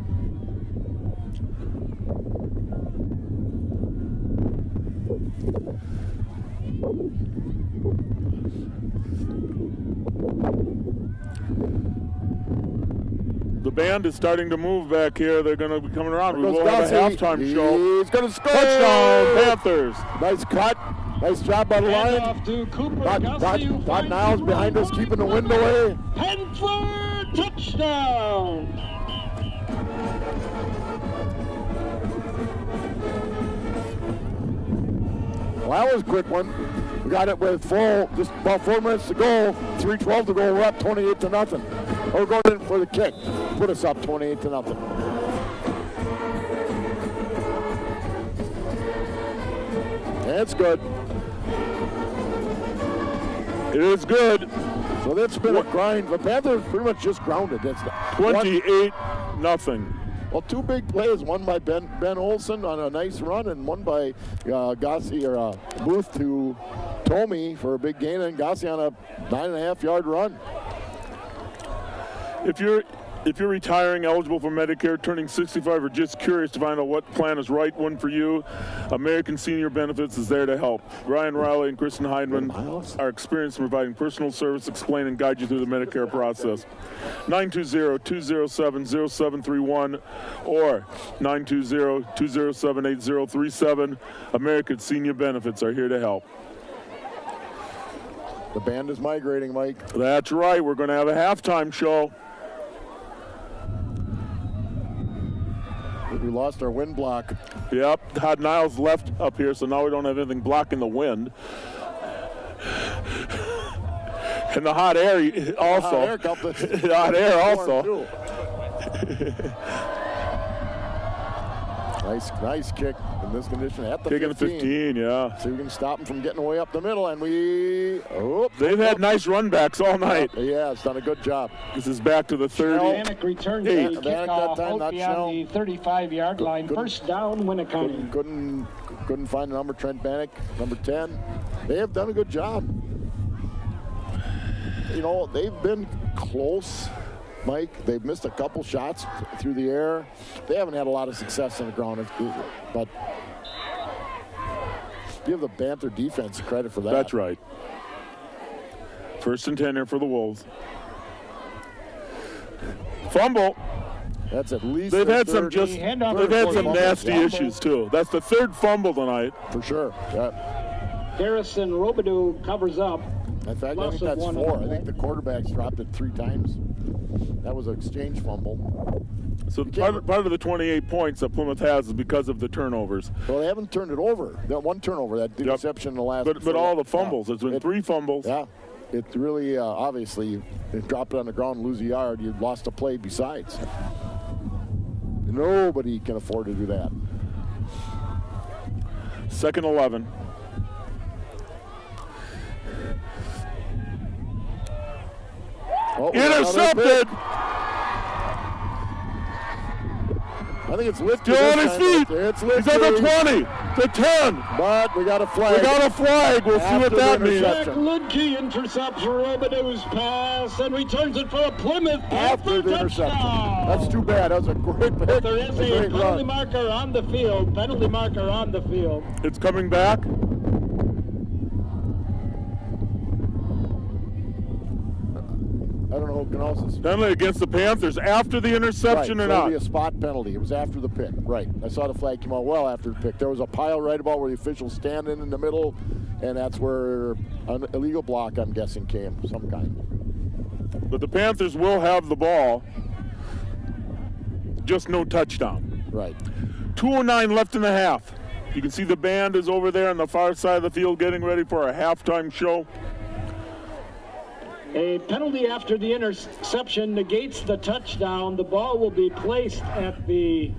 The band is starting to move back here. They're going to be coming around. We will have a halftime show. He's going to score. Touchdown, Panthers. Nice cut. Nice job by the Hand line. off to Cooper Todd Gussie, who finds Niles behind us, keeping the wind away. Panther touchdown. Well, that was a quick one. We got it with just about 4 minutes to go. 3:12 to go. We're up 28-0. We're going in for the kick. Put us up 28-0. That's good. It is good. So that's been a grind. The Panthers pretty much just grounded. That's 28-0. Well, 2 big plays, one by Ben Olsen on a nice run, and one by Booth to Tomey for a big gain, and Gossi on a 9.5-yard run. If you're retiring, eligible for Medicare, turning 65, or just curious to find out what plan is right one for you, American Senior Benefits is there to help. Ryan Riley and Kristen Heidemann are experienced in providing personal service, explain and guide you through the Medicare process. 920-207-0731 or 920-207-8037. American Senior Benefits are here to help. The band is migrating, Mike. That's right. We're going to have a halftime show. We lost our wind block. Yep, Todd Niles left up here, so now we don't have anything blocking the wind. And the hot air also. The hot air also. Nice kick in this condition at the Kicking 15. the 15, yeah. So we can stop them from getting away up the middle, and they've had nice run backs all night. Yeah, it's done a good job. This is back to the 30. Vanek returns that kickoff out beyond the 35-yard line. First down, Winneconne. Couldn't find the number. Trent Vanek, number 10. They have done a good job. You know, they've been close, Mike. They've missed a couple shots through the air. They haven't had a lot of success on the ground, but give the Panther defense credit for that. That's right. 1st and 10 here for the Wolves. Fumble. That's at least. They've had some nasty issues too. That's the 3rd fumble tonight. For sure. Yeah. Harrison Robidoux covers up. In fact, I think that's 4. I think the quarterback's dropped it 3 times. That was an exchange fumble. So part of the 28 points that Plymouth has is because of the turnovers. Well, they haven't turned it over. That one turnover, that interception in the last. But all the fumbles. There's been 3 fumbles. Yeah. It really, obviously, you drop it on the ground and lose a yard, you've lost a play besides. Nobody can afford to do that. 2nd 11. Oh, intercepted! I think it's lifted. Still on his feet. It's lifted. He's at the 20, the 10. But we got a flag. We'll see what that means. Jack Ludke intercepts Robidoux's pass and returns it for a Plymouth after the interception. That's too bad. That was a great pick. There is a penalty marker on the field. It's coming back. I don't know who can also. Penalty against the Panthers after the interception or not. It'll be a spot penalty. It was after the pick. Right. I saw the flag came out well after the pick. There was a pile right about where the officials stand in the middle, and that's where an illegal block, I'm guessing, came, some kind. But the Panthers will have the ball. just no touchdown. Right. 2:09 left in the half. You can see the band is over there on the far side of the field getting ready for a halftime show. A penalty after the interception negates the touchdown. The ball will be placed at the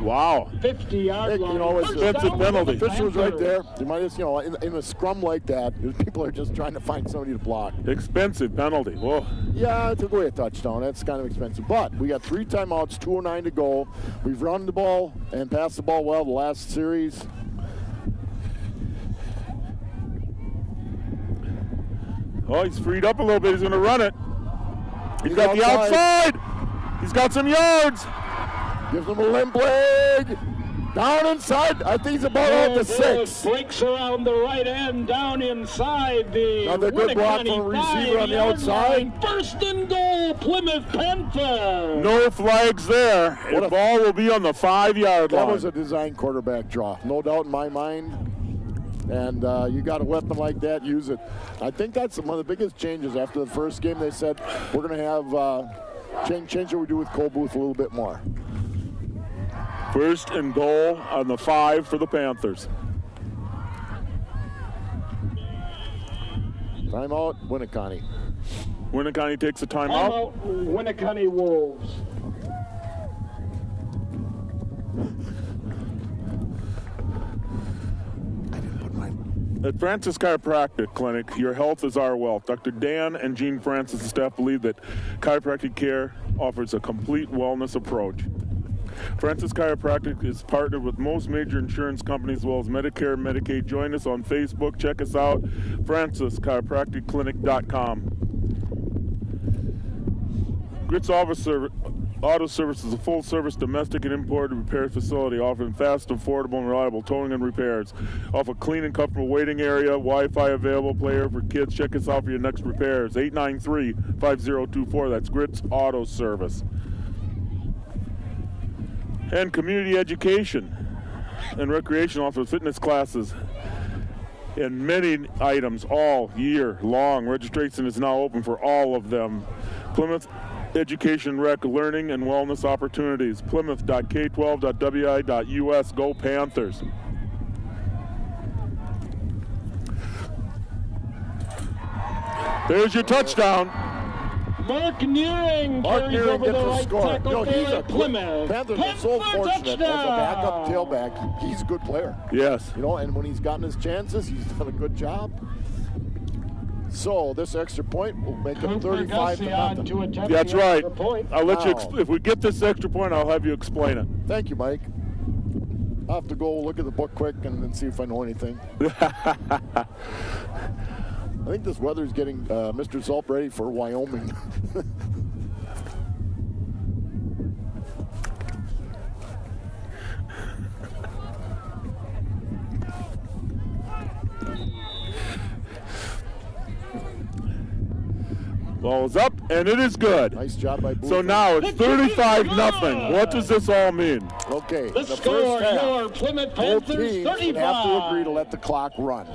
Wow. 50-yard line. You know, it's Expensive penalty. The official was right there. You might just, you know, in a scrum like that, people are just trying to find somebody to block. Expensive penalty. Whoa. Yeah, it took away a touchdown. That's kind of expensive. But we got 3 timeouts, 2:09 to go. We've run the ball and passed the ball well the last series. Oh, he's freed up a little bit. He's going to run it. He's got the outside. He's got some yards. Gives him a limp leg. Down inside. I think he's about out to 6. Breaks around the right end, down inside the Another good block from a receiver on the outside. First and goal, Plymouth Panther. No flags there. The ball will be on the 5-yard line. That was a design quarterback draw. No doubt in my mind. And you got a weapon like that, use it. I think that's one of the biggest changes. After the first game, they said, we're going to have change what we do with Cole Booth a little bit more. First and goal on the 5 for the Panthers. Timeout, Winneconne. Winneconne takes a timeout. Timeout, Winneconne Wolves. At Francis Chiropractic Clinic, your health is our wealth. Dr. Dan and Jean Francis and staff believe that chiropractic care offers a complete wellness approach. Francis Chiropractic is partnered with most major insurance companies as well as Medicare and Medicaid. Join us on Facebook. Check us out, francischiropracticclinic.com. Grits Auto Service is a full-service domestic and imported repair facility offering fast, affordable, and reliable towing and repairs. Off a clean and comfortable waiting area, Wi-Fi available, player for kids. Check us out for your next repairs. 893-5024. That's Grits Auto Service. And community education and recreation offers fitness classes and many items all year long. Registration is now open for all of them. Plymouth Education Rec Learning and Wellness Opportunities. Plymouth.k12.wi.us. Go Panthers. There's your touchdown. Mark Nearing carries over the right tackle for Plymouth. Panthers are so fortunate as a backup tailback. He's a good player. Yes. You know, and when he's gotten his chances, he's done a good job. So this extra point will make it 35-0. That's right. I'll let you. If we get this extra point, I'll have you explain it. Thank you, Mike. I'll have to go look at the book quick and then see if I know anything. I think this weather's getting Mr. Zulp ready for Wyoming. Ball's up, and it is good. Nice job by Booth. So now it's 35-0. What does this all mean? Okay, the score, your Plymouth Panthers 35. Have to agree to let the clock run.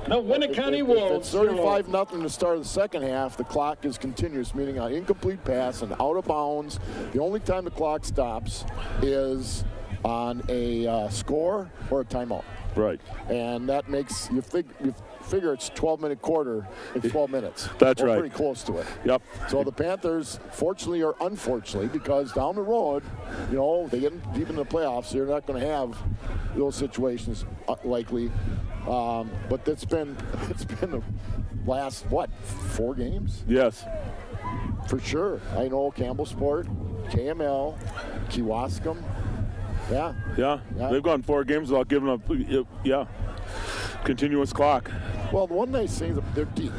The Winneconne Wolves. If it's 35-0 to start the second half, the clock is continuous, meaning an incomplete pass and out of bounds. The only time the clock stops is on a score or a timeout. Right. And that makes you figure it's 12-minute quarter. It's 12 minutes. That's right. Pretty close to it. Yep. So the Panthers, fortunately or unfortunately, because down the road, you know, they get deep in the playoffs, they're not going to have those situations likely. But it's been the last, 4 games? Yes. For sure. I know Campbell Sport, KML, Kewaskum. Yeah. They've gone 4 games without giving up. Continuous clock. Well, the one nice thing is they're deep.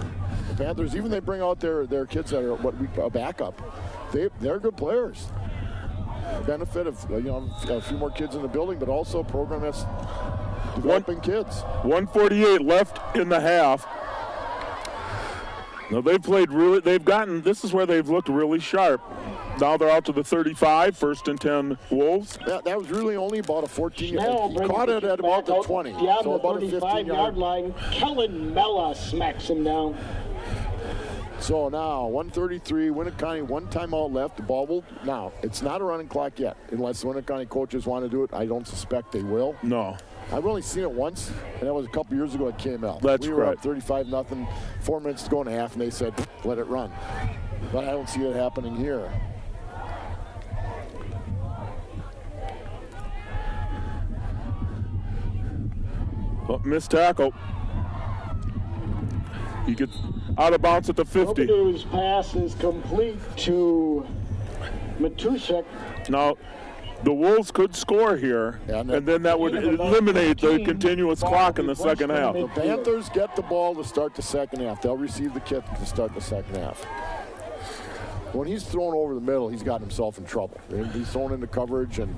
The Panthers, even they bring out their kids that are a backup. They're good players. Benefit of a few more kids in the building, but also a program that's developing kids. 1:48 left in the half. Now they've played this is where they've looked really sharp. Now they're out to the 35, 1st and 10 Wolves. That was really only about a 14. He caught it at about the 20. Yeah, so the about a 35-yard line. Kellen Mella smacks him down. So now 1:33, Winneconne, one timeout left. The ball will, now it's not a running clock yet, unless the Winneconne coaches want to do it. I don't suspect they will. No. I've only seen it once, and that was a couple years ago at KML. That's we were correct. up 35-0, 4 minutes to go in a half, and they said, let it run. But I don't see it happening here. Oh, missed tackle. He gets out of bounds at the 50. Robidoux' pass is complete to Matuszek. Now, the Wolves could score here, And and then that would eliminate the continuous clock in the second half. The Panthers get the ball to start the second half. They'll receive the kick to start the second half. When he's thrown over the middle, he's gotten himself in trouble. He's thrown into coverage, and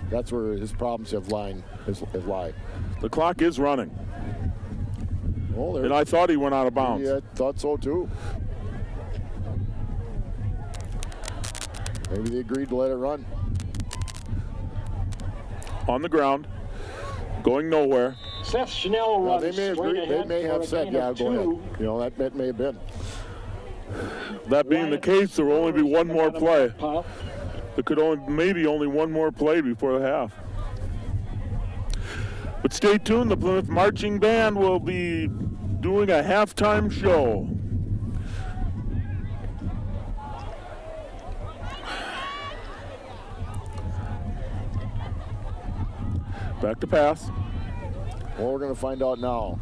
that's where his problems have lied. The clock is running, Well, and I thought he went out of bounds. Yeah, I thought so too. Maybe they agreed to let it run. On the ground, going nowhere. Seth Schnell Now, runs they may have, straight agreed, they ahead may for have a said, gain yeah, of go ahead. 2. You know, that may have been. That being the case, there will only be one more play. Pop. There could maybe only one more play before the half. But stay tuned, the Plymouth Marching Band will be doing a halftime show. Back to pass. Well, we're going to find out now.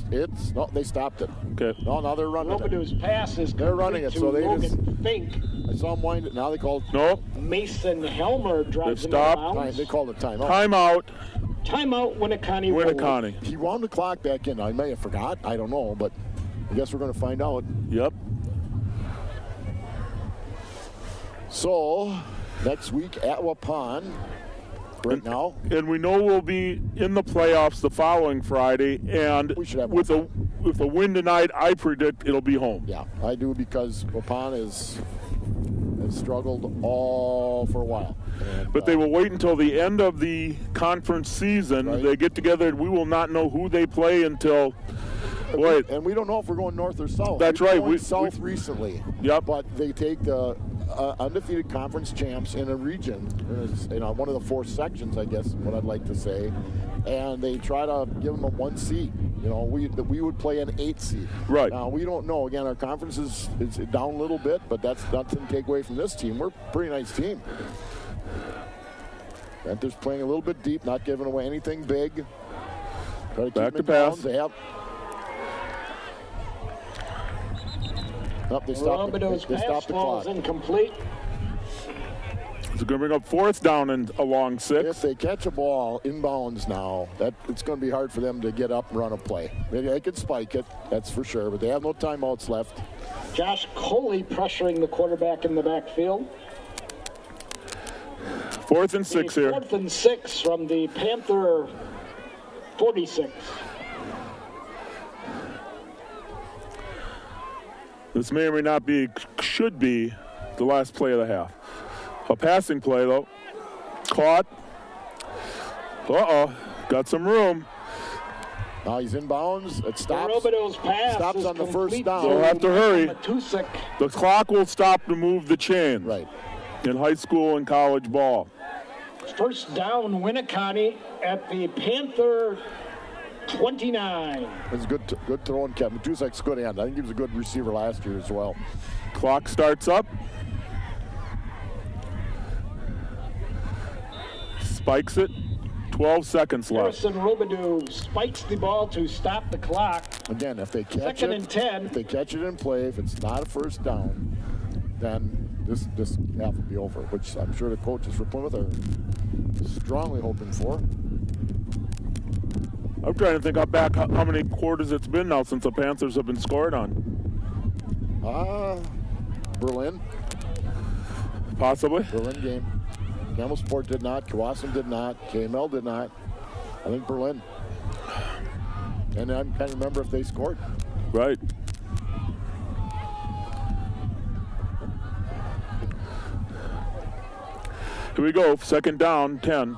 No, they stopped it. Okay. No, now they're running it. Robidoux' pass is They're running it, complete so to they Logan Fink. I saw them wind it. Now they called. No. Mason Helmer drives They've him out stopped. of bounds. They called a timeout. Timeout, Timeout, Winneconne. Winneconne. He wound the clock back in. I may have forgot. I don't know, but I guess we're going to find out. Yep. So, next week at Waupun, right now. And we know we'll be in the playoffs the following Friday, and We should have with a win tonight, I predict it'll be home. Yeah, I do, because Waupun has struggled all for a while. And, But they will wait until the end of the conference season. Right. They get together, and we will not know who they play until. Wait. And we don't know if we're going north or south. That's We've right. gone We- south recently. Yep. But they take the undefeated conference champs in a region, one of the 4 sections, I guess, what I'd like to say, and they try to give them a 1 seed. We would play an 8 seed. Right. Now, we don't know. Again, our conference is down a little bit, but that's nothing to take away from this team. We're a pretty nice team. Panthers playing a little bit deep, not giving away anything big. Try to keep Back them to in pass. bounds. They have. Nope, they stopped Robidoux' they pass stopped the falls clock. incomplete. It's going to bring up 4th down and along 6. If they catch a ball inbounds now, it's going to be hard for them to get up and run a play. Maybe they could spike it, that's for sure, but they have no timeouts left. Josh Coley pressuring the quarterback in the backfield. 4th and 6 here. 4th and 6 from the Panther 46. This may or may not be, should be, the last play of the half. A passing play, though. Caught. Got some room. Now he's in bounds. It stops. Robidoux' pass Stops is on the first complete down. They'll have to hurry. Matuszek. The clock will stop to move the chains. Right. In high school and college ball. First down, Winneconne at the Panther 29. It's good throwing. Matuszek's a good end. I think he was a good receiver last year as well. Clock starts up. Spikes it. 12 seconds left. Harrison Robidoux spikes the ball to stop the clock. Again, if they catch Second it, and 10. if they catch it in play, if it's not a first down, then this half will be over, which I'm sure the coaches for Plymouth are strongly hoping for. I'm trying to think how many quarters it's been now since the Panthers have been scored on. Berlin Possibly. game. Camelsport did not. Kewaskum did not. KML did not. I think Berlin. And I can't remember if they scored. Right. Here we go. 2nd down, 10.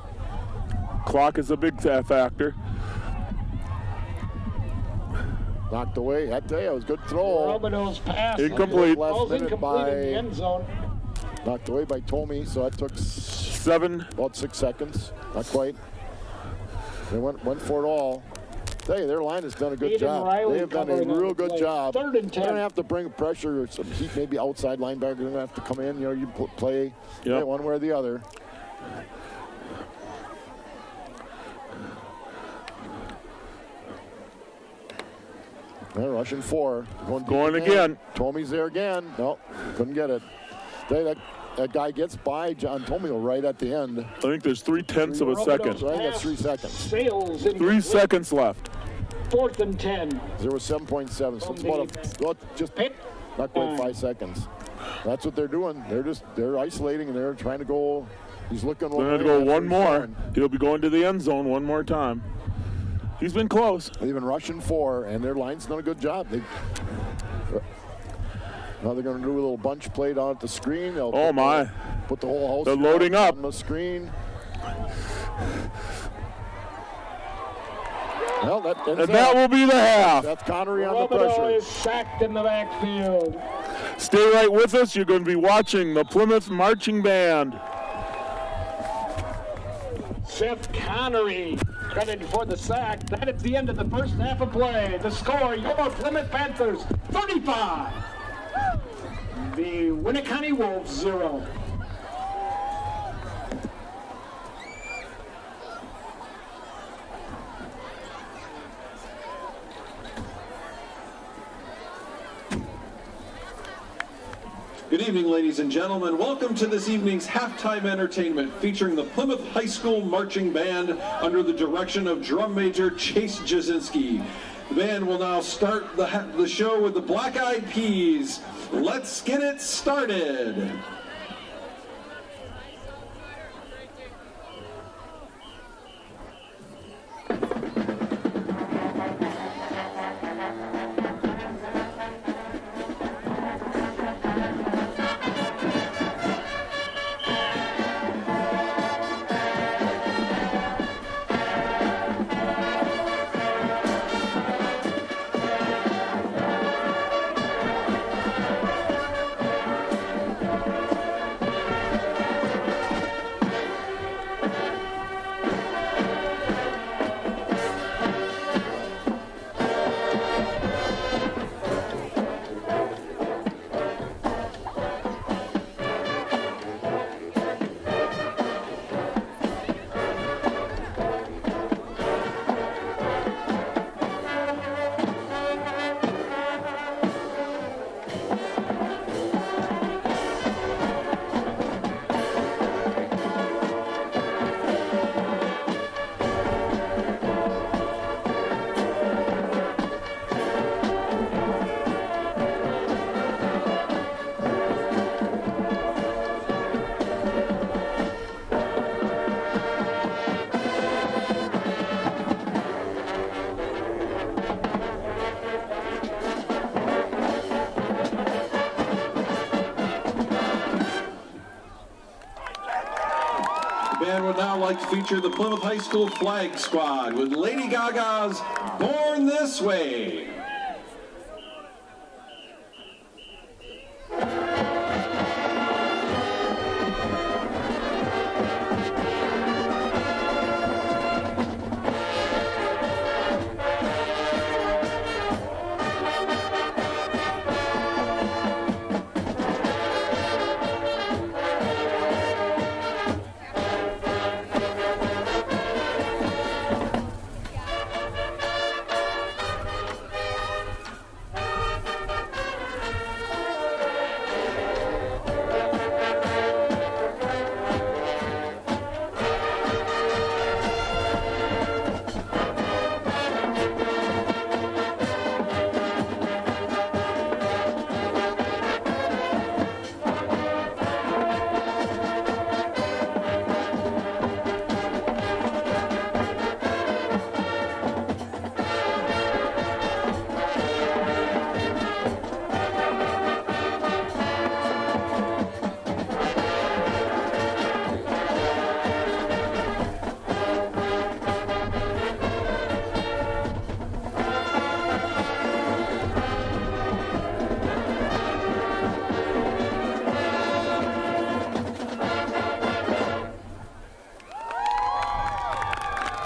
Clock is a big factor. Knocked away. I tell you, it was a good throw. Robidoux pass. Incomplete. Last Ball's minute incomplete in the end zone. Knocked away by Tomey, so that took about 6 seconds. Not quite. They went for it all. Tell you, their line has done a good job. They have done a real good job. Third and 10. They're going to have to bring pressure or some heat, maybe outside linebacker. They're going to have to come in. You know, you play one way or the other. They're rushing 4. Going again. Tomey's there again. No, couldn't get it. That guy gets by John Tomey right at the end. I think there's 3/10 of a second. So I think that's 3 seconds. Sails 3 seconds left. 4th and 10. There was 7.7, so it's just not quite 5 seconds. That's what they're doing. They're isolating and they're trying to go. He's looking. They're going to go one more. He'll be going to the end zone one more time. He's been close. They've been rushing 4, and their line's done a good job. Now they're going to do a little bunch play down at the screen. They'll put the whole house. They're loading up on the screen. Well, that will be the half. That's Connery on the pressure. Robidoux is sacked in the backfield. Stay right with us. You're going to be watching the Plymouth Marching Band. Seth Connery credited for the sack. That is the end of the first half of play. The score, your Plymouth Panthers 35. The Winneconne Wolves 0. Good evening, ladies and gentlemen. Welcome to this evening's halftime entertainment featuring the Plymouth High School Marching Band under the direction of drum major Chase Jasinski. The band will now start the show with the Black Eyed Peas. Let's get it started. Would now like to feature the Plymouth High School Flag Squad with Lady Gaga's Born This Way.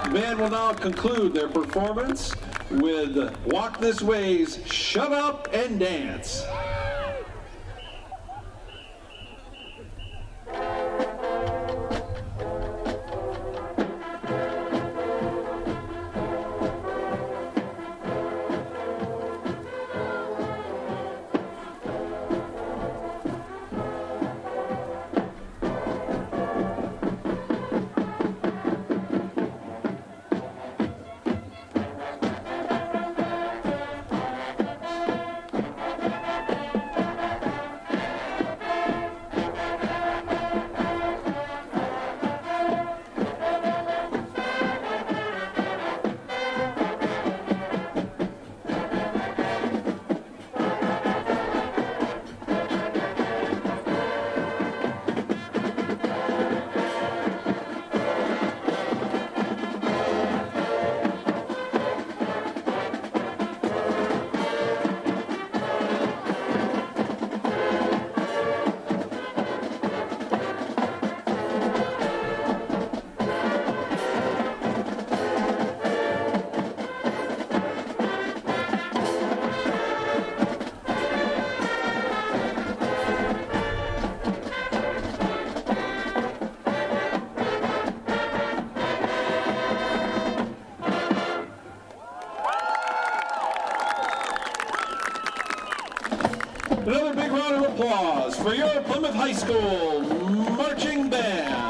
The band will now conclude their performance with Walk This Way's Shut Up and Dance. Another big round of applause for your Plymouth High School Marching Band.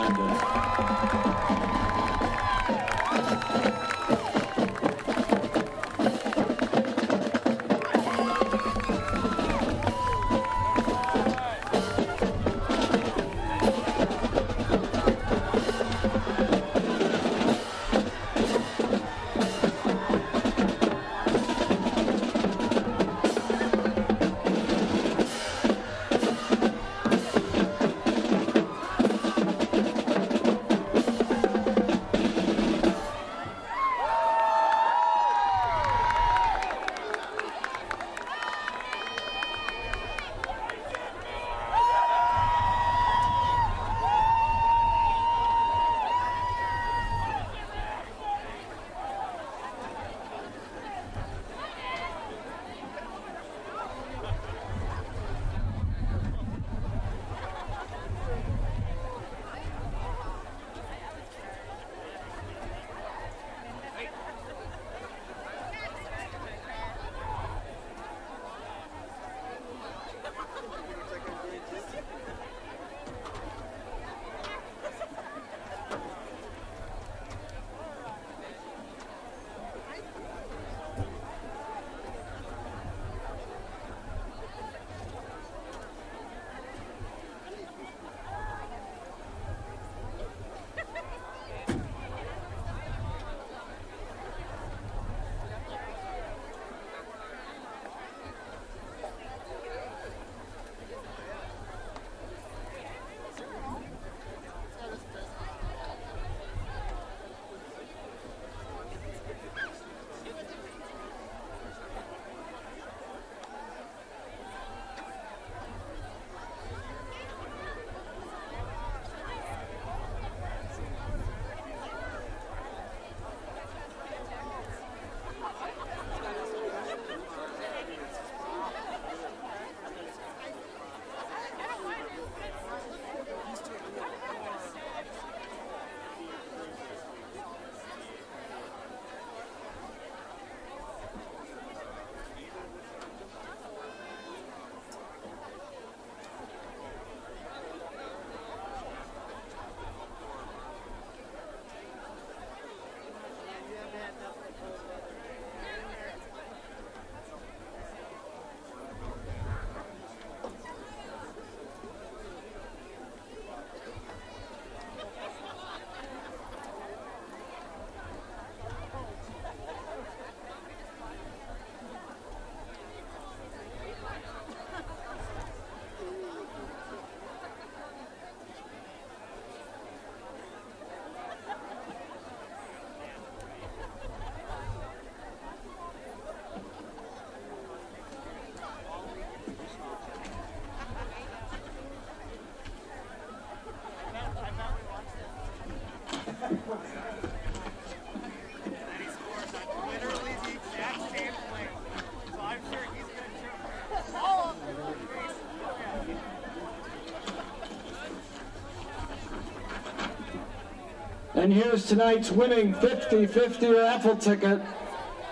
And here's tonight's winning 50-50 raffle ticket.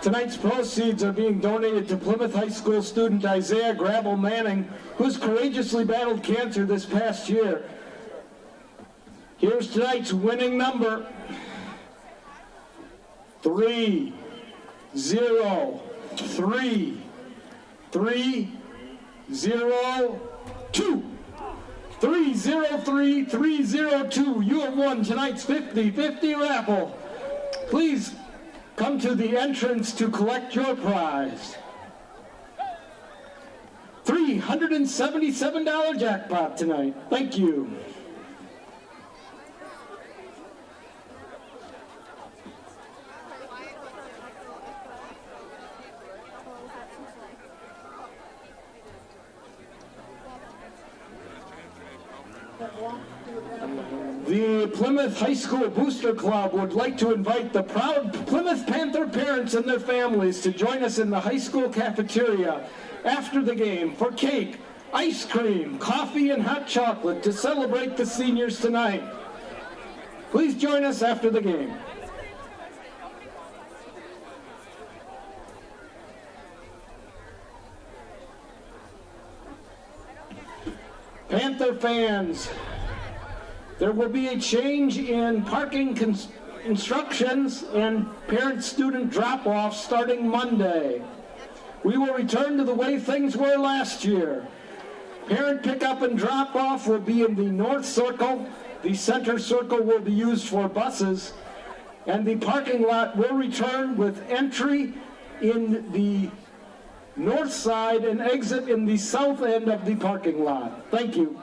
Tonight's proceeds are being donated to Plymouth High School student Isaiah Gravel Manning, who's courageously battled cancer this past year. Here's tonight's winning number, 303-302. 303-302. You have won tonight's 50-50 raffle. Please come to the entrance to collect your prize. $377 jackpot tonight. Thank you. The Plymouth High School Booster Club would like to invite the proud Plymouth Panther parents and their families to join us in the high school cafeteria after the game for cake, ice cream, coffee, and hot chocolate to celebrate the seniors tonight. Please join us after the game. Panther fans, there will be a change in parking instructions and parent-student drop-off starting Monday. We will return to the way things were last year. Parent pickup and drop-off will be in the north circle. The center circle will be used for buses. And the parking lot will return with entry in the north side and exit in the south end of the parking lot. Thank you.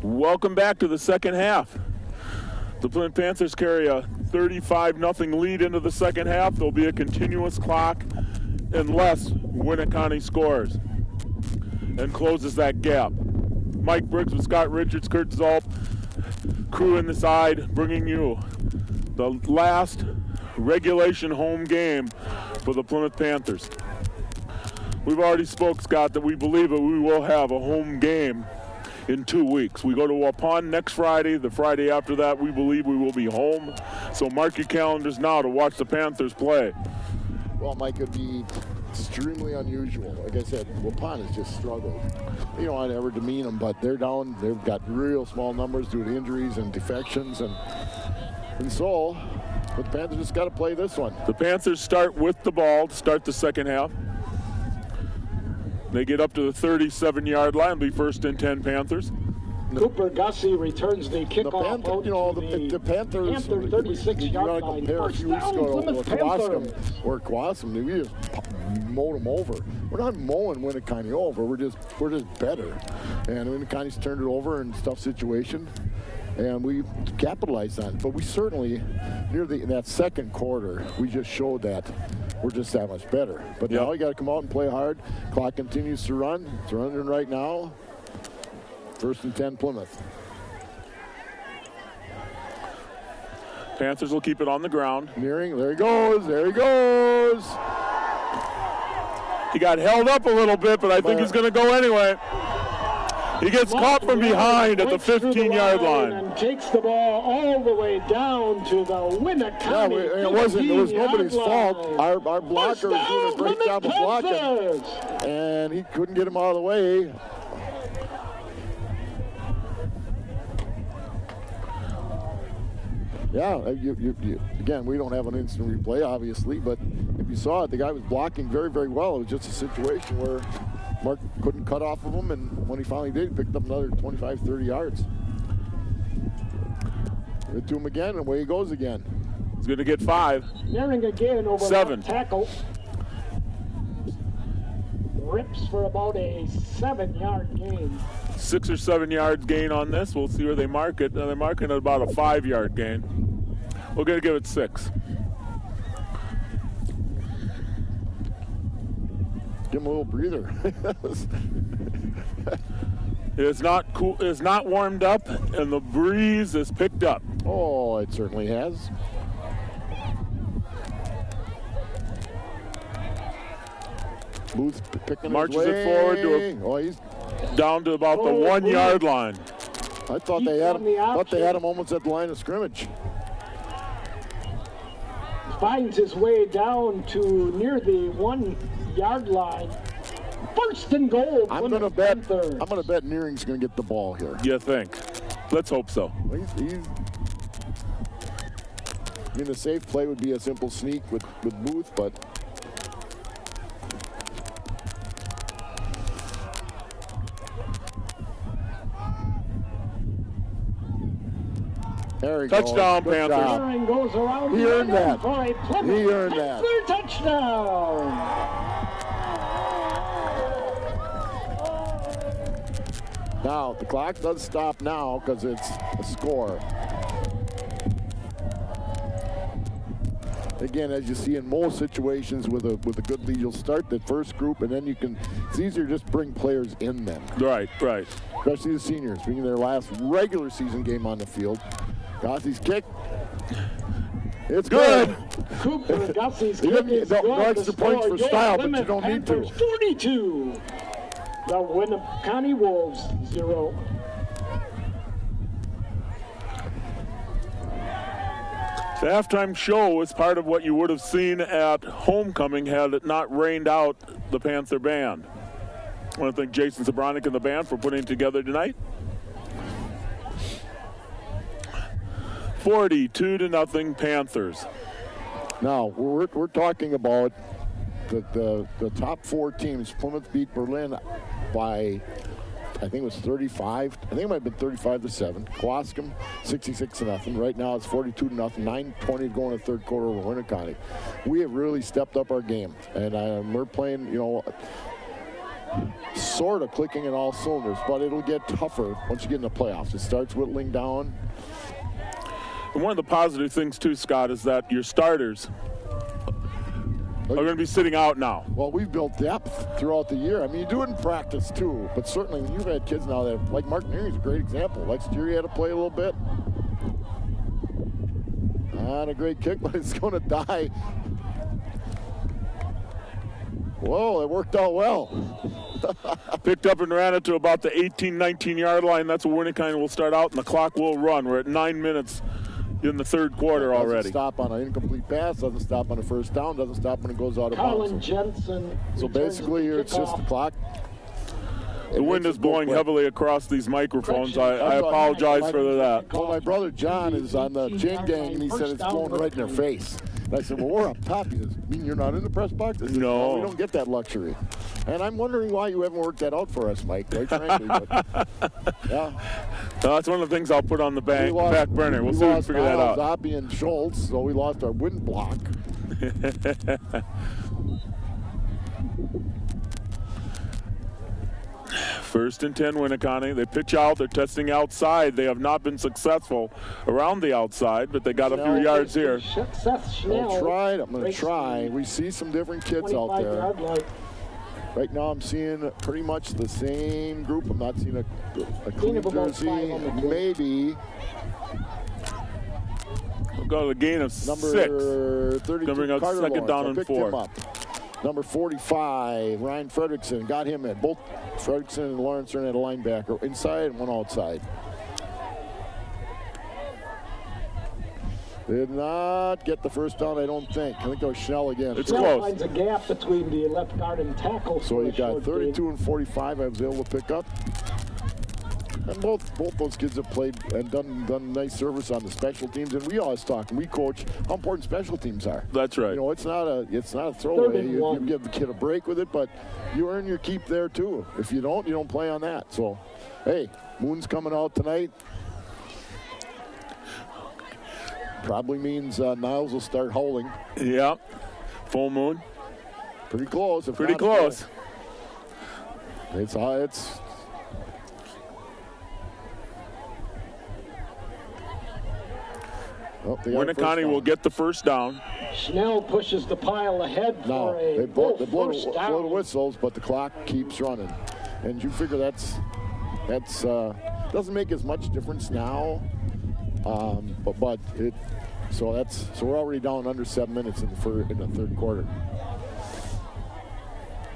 Welcome back to the second half. The Plymouth Panthers carry a 35-0 lead into the second half. There'll be a continuous clock unless Winneconne scores and closes that gap. Mike Briggs with Scott Richards, Kurt Zolp, crew in the side, bringing you the last regulation home game for the Plymouth Panthers. We've already spoke, Scott, that we believe that we will have a home game in 2 weeks. We go to Waupun next Friday. The Friday after that, we believe we will be home. So mark your calendars now to watch the Panthers play. Well, Mike, it'd be extremely unusual. Like I said, Waupun has just struggled. You don't want to ever demean them, but they're down. They've got real small numbers due to injuries and defections. And so, but the Panthers just got to play this one. The Panthers start with the ball to start the second half. They get up to the 37-yard line, be first and 10 Panthers. Cooper Gussie returns the kickoff. The Panthers, Panther 36-yard line. Compare a few weeks ago to Kewaskum, we just mowed them over. We're not mowing Winneconne over. We're just better. And Winneconne's turned it over in tough situation, and we capitalized on it. But we certainly, in that second quarter, we just showed that we're just that much better. But now you got to come out and play hard. Clock continues to run. It's running right now. First and 10 Plymouth. Panthers will keep it on the ground. Nearing, there he goes, there he goes. He got held up a little bit, but I think he's going to go anyway. He gets caught from behind at the 15-yard line. And takes the ball all the way down to the Winneconne. It was nobody's fault. Our blocker was doing a great job of blocking, and he couldn't get him out of the way. Yeah, again, we don't have an instant replay, obviously, but if you saw it, the guy was blocking very, very well. It was just a situation where Mark couldn't cut off of him, and when he finally did, he picked up another 25, 30 yards. Give it to him again, and away he goes again. He's going to get 5. Nearing again over 7. Tackle. Rips for about a 7-yard gain. 6 or 7 yards gain on this. We'll see where they mark it. Now they're marking it about a 5-yard gain. We're going to give it 6. Give him a little breather. It's not cool. It's not warmed up, and the breeze is picked up. Oh, it certainly has. Booth picking Marches his way. it forward to he's down to about the 1-yard line. I thought they had him. Thought they had him almost at the line of scrimmage. Finds his way down to near the 1-yard line. First and goal. I'm going to bet Nearing's going to get the ball here. You think? Let's hope so. I mean, the safe play would be a simple sneak with Booth, but. There he Touchdown, goes. Panthers. Goes around. He earned that. He earned that. Touchdown. Now, the clock does stop now because it's a score. Again, as you see in most situations with a good lead, you'll start the first group, and then it's easier to just bring players in then. Right. Especially the seniors, bringing their last regular season game on the field. Gossie's kick. It's good. Cooper, Gossie's kick is good. No extra points for style, but you don't need to. 42. The Winneconne Wolves, 0. The halftime show was part of what you would have seen at homecoming had it not rained out the Panther band. I want to thank Jason Zabronic and the band for putting it together tonight. 42-0 Panthers. Now, we're talking about the top 4 teams. Plymouth beat Berlin by, I think it was 35. I think it might have been 35-7. Kewaskum, 66-0. Right now it's 42-0. 9:20 to go in the third quarter over Winneconne. We have really stepped up our game, and we're playing, sort of clicking in all cylinders, but it'll get tougher once you get in the playoffs. It starts whittling down. And one of the positive things too, Scott, is that your starters are going to be sitting out now. Well, we've built depth throughout the year. I mean, you do it in practice too, but certainly when you've had kids now that, like Mark Nearing's a great example. Last year he had to play a little bit. Not a great kick, but it's going to die. Whoa, it worked out well. Picked up and ran it to about the 18, 19-yard line. That's where Winneconne will start out, and the clock will run. We're at 9 minutes in the third quarter already. Doesn't stop on an incomplete pass, doesn't stop on a first down, doesn't stop when it goes out of bounds. Colin Jensen. So basically here it's just the clock. The wind is blowing heavily across these microphones. I apologize for that. Well, my brother John is on the Jing Gang, and he said it's blowing right in their face. And I said, well, we're up top. He says, you mean you're not in the press box? I said, no, we don't get that luxury. And I'm wondering why you haven't worked that out for us, Mike, quite frankly. But, yeah. That's one of the things I'll put on the back burner. We'll see if we can figure that out. Zoppy and Schultz, so we lost our wind block. First and 10, Winneconne. They pitch out. They're testing outside. They have not been successful around the outside, but they got a few yards here. I'll try it. I'm going to try. We see some different kids out there. Right now I'm seeing pretty much the same group. I'm not seeing a clean jersey. Maybe. We've got a gain of number 6. 32, Going to bring out Carter second Lawrence. down and 4. Number 45, Ryan Fredrickson, got him at both. Fredrickson and Lawrence are at a linebacker, inside and one outside. Did not get the first down, I don't think. I think it was Schnell again. It's Schnell close. finds a gap between the left guard and tackle. So you got 32 and 45 I was able to pick up. And both those kids have played and done nice service on the special teams. And we always talk, and we coach how important special teams are. That's right. You know, it's not a throwaway. You give the kid a break with it, but you earn your keep there too. If you don't play on that. So, hey, Moon's coming out tonight. Probably means Niles will start howling. Yeah. Full moon. Pretty close. Pretty close. It's Winneconne will get the first down. Schnell pushes the pile ahead for they blow the down. whistles, but the clock keeps running. And you figure that's doesn't make as much difference now. So we're already down under 7 minutes in the third quarter.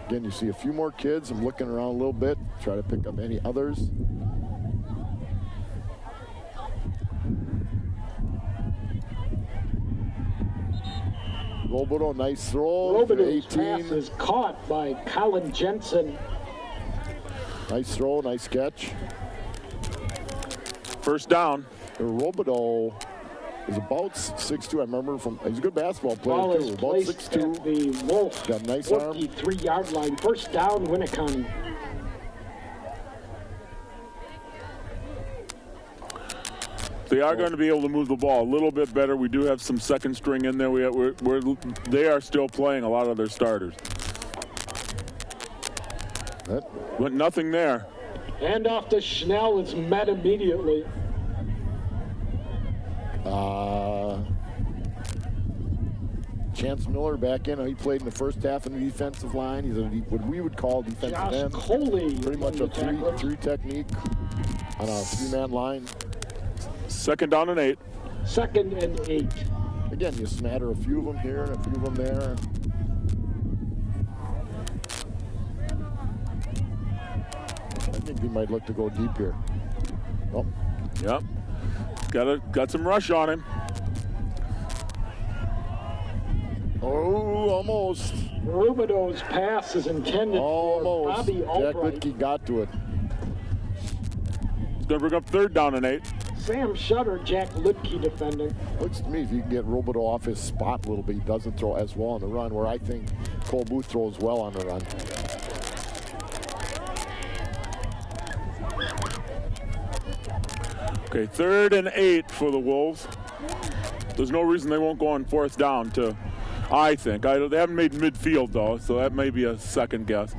Again, you see a few more kids. I'm looking around a little bit, try to pick up any others. Roboto, nice throw. Roboto's 18. pass is caught by Colin Jensen. Nice throw, nice catch. First down. Roboto is about 6'2". I remember he's a good basketball Ball player is too. About placed 6'2". at the Wolf Got a nice arm. 43-yard line. First down, Winneconne. They are going to be able to move the ball a little bit better. We do have some second string in there. They are still playing a lot of their starters. But nothing there. Hand off to Schnell is met immediately. Chance Miller back in. He played in the first half in the defensive line. He's what we would call defensive Josh end. Coley. Pretty much a three technique on a three-man line. Second down and 8. Second and 8. Again, you smatter a few of them here and a few of them there. I think they might look to go deep here. Oh. Yep. Got some rush on him. Oh, almost. Rubido's pass is intended for Bobby Jack Albright. Litke got to it. It's going to bring up third down and 8. Sam Shutter, Jack Litke defending. Looks to me if you can get Robido off his spot a little bit, he doesn't throw as well on the run, where I think Cole Booth throws well on the run. Okay, 3rd and 8 for the Wolves. There's no reason they won't go on 4th down, I think. They haven't made midfield, though, so that may be a second guess.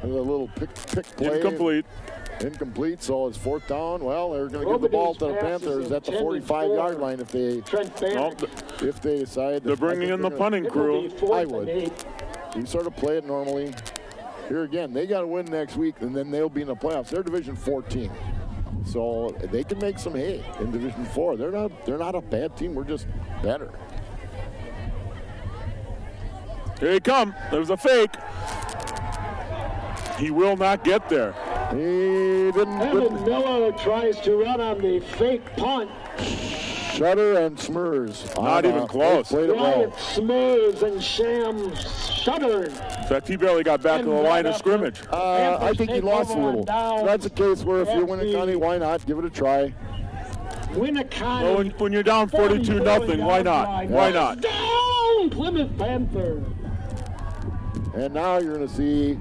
There's a little pick play. Incomplete, so it's 4th down. Well, they're going to give the ball to the Panthers at the 45-yard line if they decide. They're bringing in the punting crew. I would. You sort of play it normally. Here again, they got to win next week, and then they'll be in the playoffs. They're Division 14, so they can make some hay in Division 4. They're not a bad team. We're just better. Here he comes. There's a fake. He will not get there. He didn't. Evan Miller tries to run on the fake punt. Shutter and Smurs. Not even close. Played it well. Smurs and Sham Shutter. In fact, he barely got back to the line of scrimmage. I think he lost a little. That's a case where if you're Winneconne, why not? Give it a try. Winneconne. Well, when you're down 42-0, why not? Why not? Down Plymouth Panther. And now you're going to see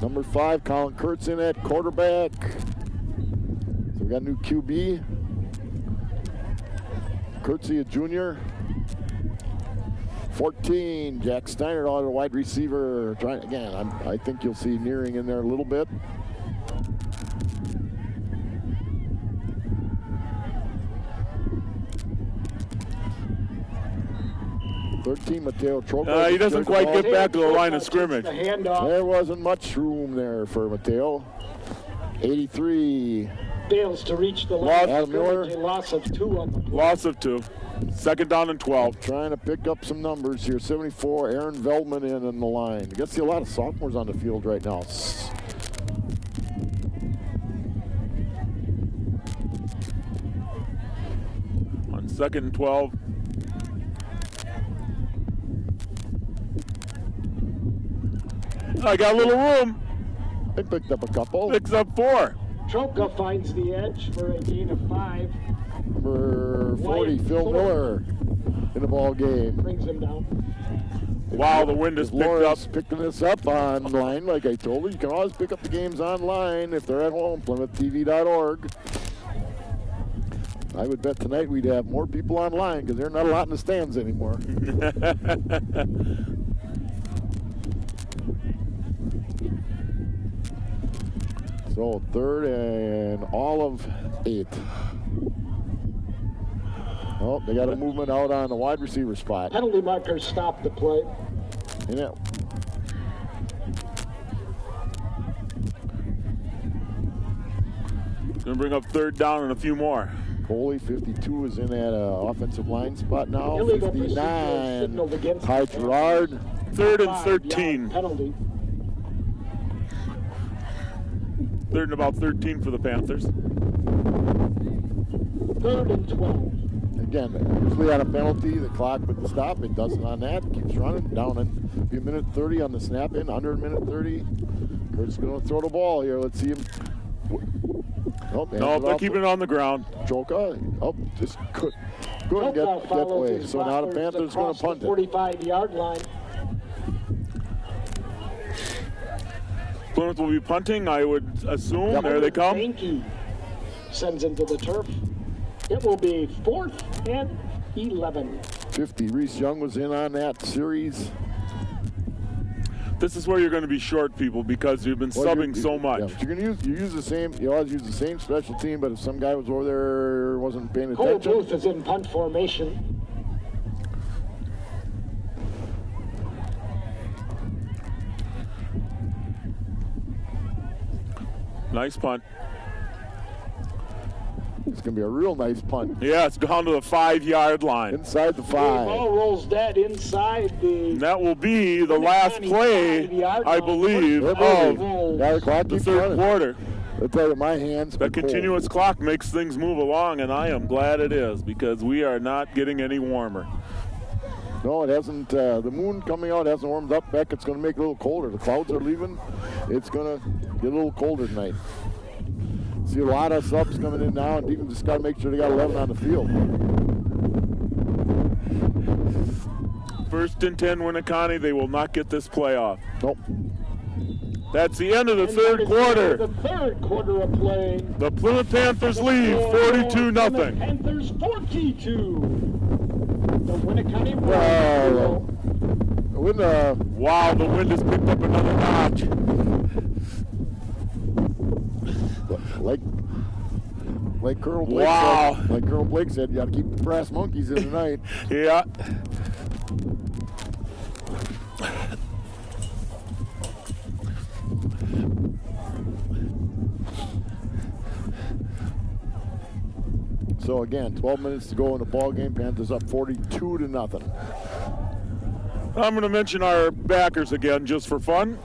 number 5, Colin Kurtz in at quarterback. So we got a new QB. Kurtzy, a junior. 14, Jack Steiner, a wide receiver. Trying again. I think you'll see Nearing in there a little bit. Mateo Troco. He doesn't quite get back to the line of scrimmage. There wasn't much room there for Mateo. 83. Fails to reach the line. Adam Miller. A loss of 2 on the play. Loss of 2. Second down and 12. Trying to pick up some numbers here. 74, Aaron Veldman in on the line. You got to see a lot of sophomores on the field right now. On second and 12. I got a little room. They picked up a couple. Picks up 4. Troka finds the edge for a gain of 5. Number 40, Phil Miller in the ball game. Brings him down. Wow, the wind is picked up. Laura's picking this up online, like I told you. You can always pick up the games online if they're at home, PlymouthTV.org. I would bet tonight we'd have more people online because there's not a lot in the stands anymore. So 3rd and all of 8. Oh, they got a movement out on the wide receiver spot. Penalty markers stop the play. Yeah. Gonna bring up 3rd down and a few more. Coley, 52, is in that offensive line spot now. Illegal 59, signaled against Ty Gerard. 3rd and 5-yard 13. Penalty. 3rd and about 13 for the Panthers. 3rd and 12. Again, usually on a penalty, the clock would stop. It doesn't on that. Keeps running down in be a minute 30 on the snap in, under a minute 30. Kurt's going to throw the ball here. Let's see him. Nope, They're keeping it on the ground. Joka. Oh, just couldn't Troka get follows away. his So now the blockers Panthers going across to punt the it. 45-yard line. Plymouth will be punting, I would assume. Yep. There they come. Sankey sends him to the turf. It will be 4th and 11. 50. Reese Young was in on that series. This is where you're going to be short, people, because you've been subbing so much. Yeah, but you're going to use the same. You always use the same special team, but if some guy was over there wasn't paying Cole attention. Booth is in punt formation. Nice punt. It's going to be a real nice punt. Yeah, it's gone to the 5-yard line. Inside the The 5. ball rolls dead inside the And that will be the last play, I believe, Yeah, of yeah, the clock the keeps 3rd running. quarter. I tell you, my hands. That are cold. continuous clock makes things move along, and I am glad it is, because we are not getting any warmer. No, it hasn't. The moon coming out hasn't warmed up. Beck, it's going to make it a little colder. The clouds are leaving. It's going to get a little colder tonight. See a lot of subs coming in now, and people just got to make sure they got 11 on the field. 1st and 10, Winneconne. They will not get this playoff. Nope. That's the end of the And 3rd that is quarter. The 3rd quarter of play. The Plymouth Panthers lead 42-0. Panthers 42. The Winneconne Wow. Wow, the wind has picked up another notch. Like Colonel Blake Wow. said, like Colonel Blake said, you got to keep the brass monkeys in tonight. Yeah. So again, 12 minutes to go in the ball game. Panthers up 42-0. I'm going to mention our backers again just for fun.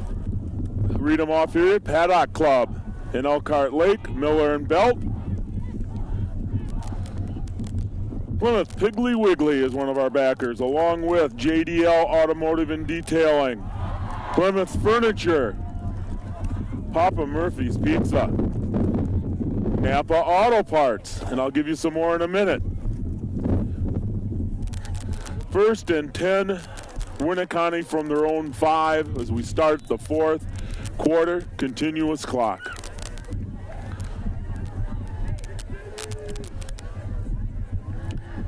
Read them off here. Paddock Club in Elkhart Lake, Miller and Belt. Plymouth Piggly Wiggly is one of our backers, along with JDL Automotive and Detailing. Plymouth Furniture, Papa Murphy's Pizza, Napa Auto Parts, and I'll give you some more in a minute. 1st and 10, Winneconne from their own 5 as we start the 4th quarter, continuous clock.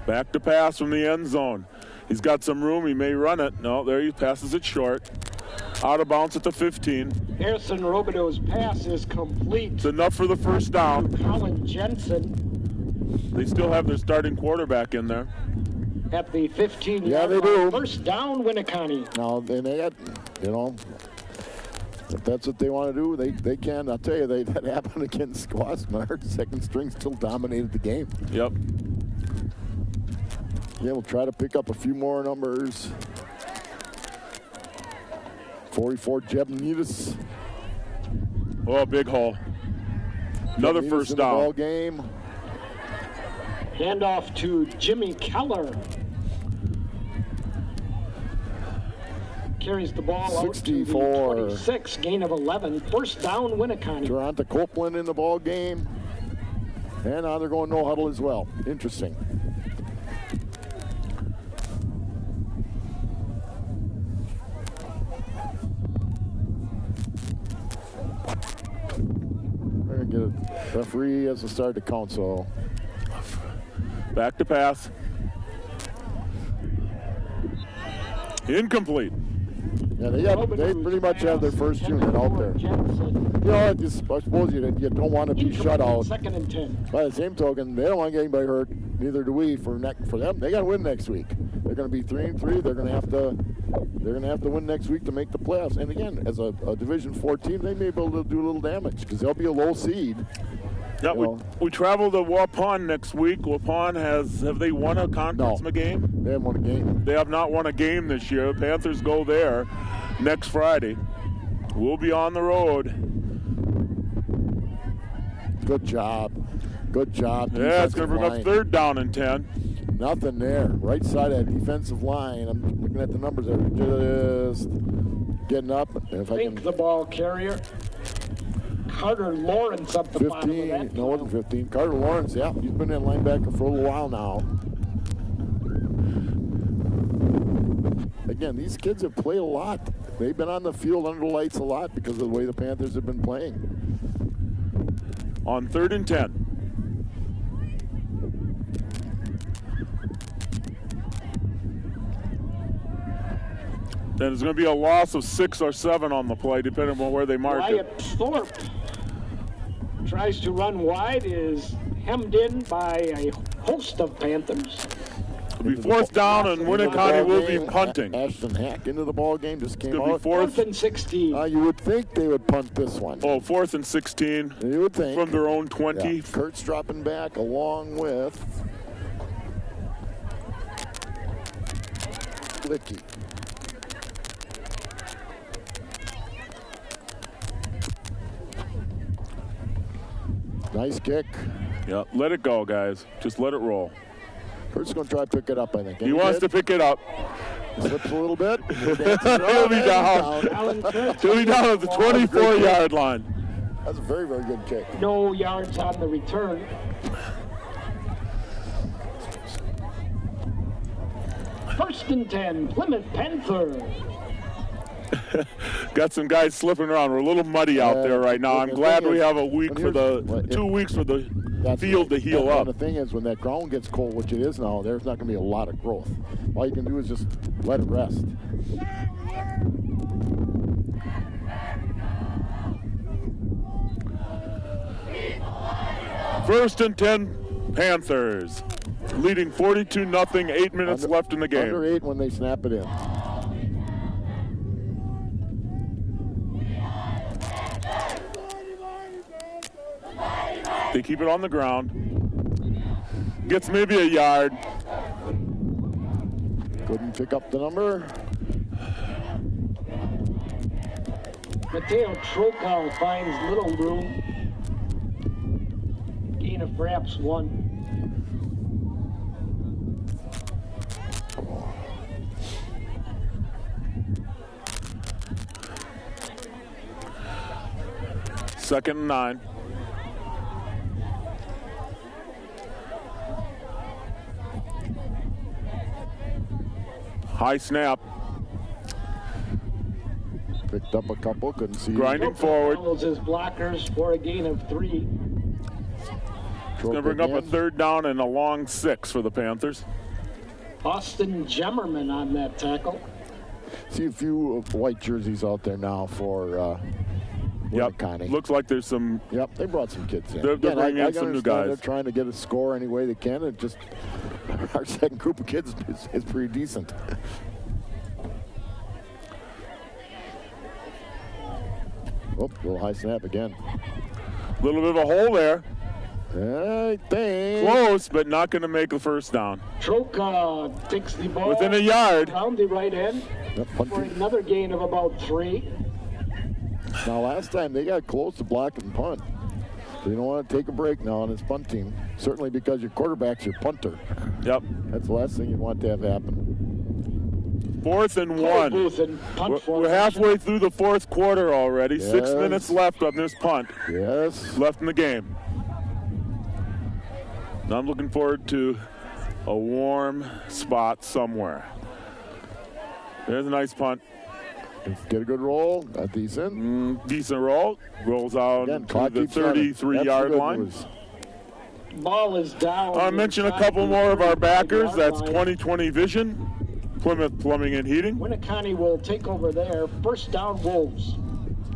Back to pass from the end zone. He's got some room, he may run it. No, there he passes it short. Out of bounds at the 15. Harrison Robideau's pass is complete. It's enough for the 1st down. Colin Jensen They still have their starting quarterback in there. at the 15-yard Yeah, they line. do. 1st down, Winneconne. Now, and they had, if that's what they want to do, they can. I'll tell you, that happened against Squasmar. 2nd string still dominated the game. Yep. Yeah, we'll try to pick up a few more numbers. 44, Jebnitas. Oh, big hole. Another Jebnitas first in the down. ball game. Handoff to Jimmy Keller. Carries the ball out to the 64. 26, gain of 11. First down, Winneconne. Toronto Copeland in the ball game. And now they're going no huddle as well. Interesting. We're going to get a referee has to start to count, so. Back to pass. Incomplete. Yeah, they pretty much have their first unit out there. You know, I suppose you don't want to be shut out. Second and 10. By the same token, they don't want to get anybody hurt. Neither do we. For them, they got to win next week. They're going to be 3-3. They're going to have to win next week to make the playoffs. And again, as a Division 4 team, they may be able to do a little damage because they'll be a low seed. Yeah, we travel to Waupun next week. Waupun have they won a conference game? They haven't won a game. They have not won a game this year. Panthers go there next Friday. We'll be on the road. Good job. Good job. Yeah, it's going to bring up third down and 10. Nothing there. Right side of that defensive line. I'm looking at the numbers there. Just getting up. If I can. The ball carrier. Carter Lawrence up the bottom of that. No, it wasn't 15. Carter Lawrence, yeah. He's been in linebacker for a little while now. Again, these kids have played a lot. They've been on the field under the lights a lot because of the way the Panthers have been playing. On 3rd and 10. Then there's going to be a loss of 6 or 7 on the play, depending on where they mark it. Wyatt Thorpe tries to run wide, is hemmed in by a host of Panthers. It'll be 4th down, and Winneconne will be punting. Ashton Hack into the ball game, just came It'll out. be 4th and 16. You would think they would punt this one. Oh, 4th and 16. You would think. From their own 20. Yeah. Kurt's dropping back along with Licky. Nice kick. Yeah, let it go, guys. Just let it roll. Kurt's going to try to pick it up, I think. He wants to pick it up. Slips a little bit. He'll be down. He'll be down at the 24-yard line. That's a very, very good kick. No yards on the return. First and 10, Plymouth Panther. Got some guys slipping around. We're a little muddy out there right now. I'm glad we have a week for 2 weeks for the field to heal up. And the thing is, when that ground gets cold, which it is now, there's not going to be a lot of growth. All you can do is just let it rest. First and 10, Panthers. Leading 42-0, 8 minutes left in the game. Under 8 when they snap it in. They keep it on the ground. Gets maybe a yard. Couldn't pick up the number. Mateo Trokal finds little room. Gain of perhaps 1. Second and 9. High snap. Picked up a couple, couldn't see. Grinding forward. Follows his blockers for a gain of 3. It's going to bring up a 3rd down and a long 6 for the Panthers. Austin Gemmerman on that tackle. See a few white jerseys out there now for Winneconne. Yep. Looks like there's some. Yep, they brought some kids in. They're bringing in some new guys. They're trying to get a score any way they can. And just our second group of kids is pretty decent. Oh, little high snap again. A little bit of a hole there. I think. Close, but not going to make a first down. Troca takes the ball Within a yard. around the right end Yep, for punting. another gain of about 3. Now, last time they got close to blocking punt. So you don't want to take a break now on this punt team. Certainly because your quarterback's your punter. Yep. That's the last thing you want to have happen. 4th and Cole 1. Booth in punt We're formation. halfway through the 4th quarter already. 6 Yes. minutes left on this punt. Yes. Left in the game. Now I'm looking forward to a warm spot somewhere. There's a nice punt. Let's get a good roll. Not decent. Decent roll. Rolls out Again, to clock the keeps running. 33-yard That's line. good news. Ball is down. I'll mention a inside couple the more of our 35-yard backers. That's line. 2020 Vision, Plymouth Plumbing and Heating, Winneconne will take over there. First down, Wolves.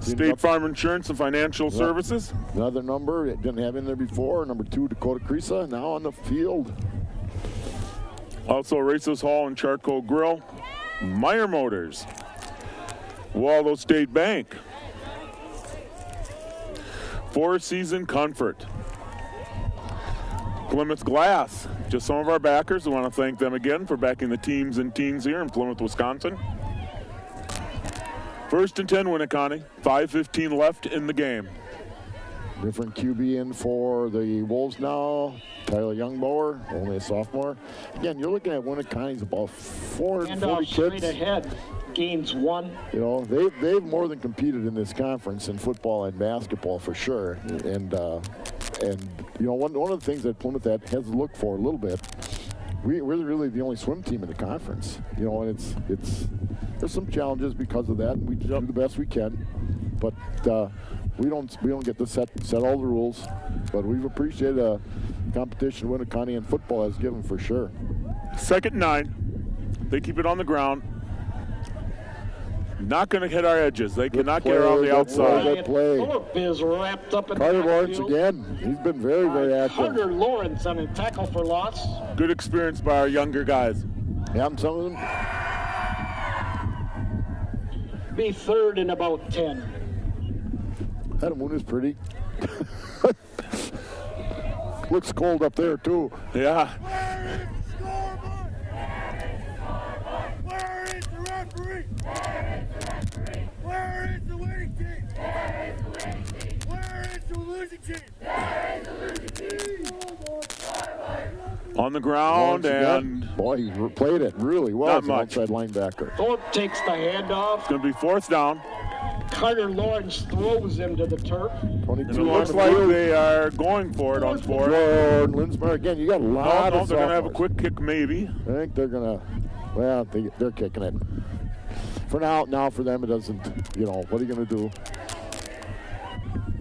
State Farm Insurance and Financial Services. Another number it didn't have in there before. Number 2, Dakota Creasa, now on the field. Also Racers Hall and Charcoal Grill. Meyer Motors. Waldo State Bank. Four Season Comfort. Plymouth Glass. Just some of our backers. We want to thank them again for backing the teams and teams here in Plymouth, Wisconsin. 1st and 10, Winneconne. 5:15 left in the game. Different QB in for the Wolves now. Tyler Youngbower, only a sophomore. Again, you're looking at Winneconne's about 440 Handoff straight kids. ahead. Gains 1. You know, they've more than competed in this conference in football and basketball for sure. And you know, one of the things that Plymouth has to look for a little bit, we're really the only swim team in the conference. You know, and it's there's some challenges because of that. And we do the best we can, but we don't get to set all the rules. But we've appreciated a competition Winneconne and football has given for sure. 2nd and 9. They keep it on the ground. Not going to hit our edges. They cannot get around the Good outside. play, good play. Thorpe is wrapped up in the Carter Lawrence backfield. again. He's been very, very active. Carter Lawrence on a tackle for loss. Good experience by our younger guys. Yeah, some of them. Be 3rd and about 10. That moon is pretty. Looks cold up there too. Yeah. Where is the referee? Where is the winning team? Where is the losing team? On the ground and Boy, he played it really well Not as an much. outside linebacker. Thorpe takes the handoff. going to be 4th down. Carter Lawrence throws him to the turf. 22 And it on looks the like field. they are going for it on 4th. Jordan Linsmeyer again. You got a lot No, of they're going to have a sophomores. quick kick maybe. I think they're gonna. Well, they're kicking it. For now for them it doesn't. You know what are you gonna do?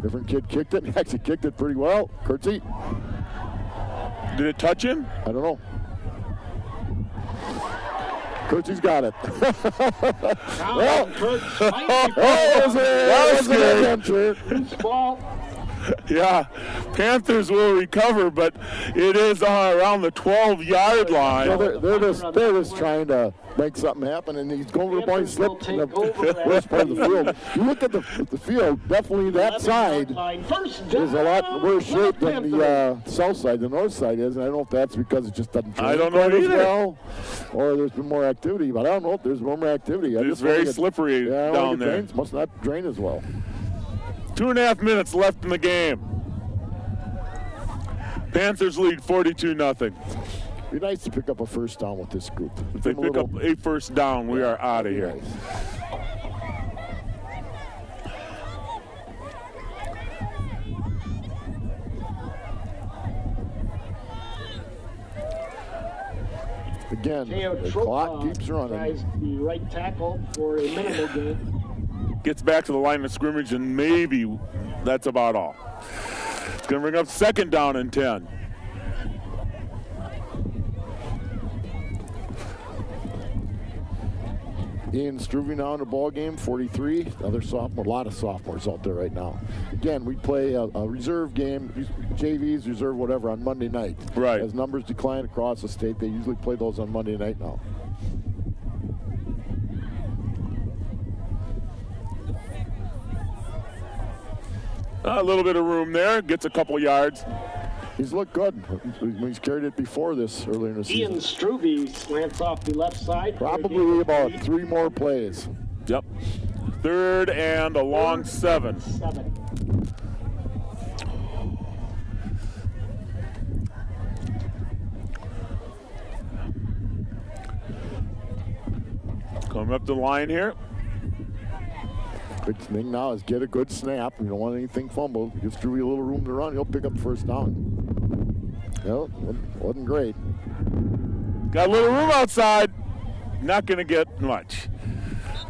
Different kid kicked it. Actually kicked it pretty well. Curtsy. Did it touch him? I don't know. Curtsy's got it. Well, Kurtz might be That was an scary. adventure. loose ball. Yeah. Panthers will recover, but it is around the 12-yard So line. they're just trying to make something happen, and he's going to the point, Panthers will slipped in the take over west part of the field. You look at the field, definitely that 11-yard side line. First is a lot down, worse shape than Panther. the south side, the north side is, and I don't know if that's because it just doesn't train I don't know quite as either. well, or there's been more activity, but I don't know if there's more activity. I It's just don't very think slippery yeah, I don't down think it there. drains, must not drain as well. 2.5 minutes left in the game. Panthers lead 42-0. Be nice to pick up a first down with this group. If they pick up a first down, we are out of here. Again, Teo the clock Tropa keeps running. tries the right tackle for a minimal gain. Gets back to the line of scrimmage, and maybe that's about all. It's going to bring up 2nd down and 10. Ian Struve now in the ball game, 43. Another sophomore, a lot of sophomores out there right now. Again, we play a reserve game, JVs, reserve, whatever, on Monday night. Right. As numbers decline across the state, they usually play those on Monday night now. A little bit of room there, gets a couple yards. He's looked good. He's carried it before this earlier in the season. Ian Struve slants off the left side. Probably about 3 more plays. Yep. 3rd and a long 7. 7. Coming up the line here. Good thing now is get a good snap. You don't want anything fumbled. Gives Drew a little room to run. He'll pick up the first down. Well, wasn't great. Got a little room outside. Not going to get much.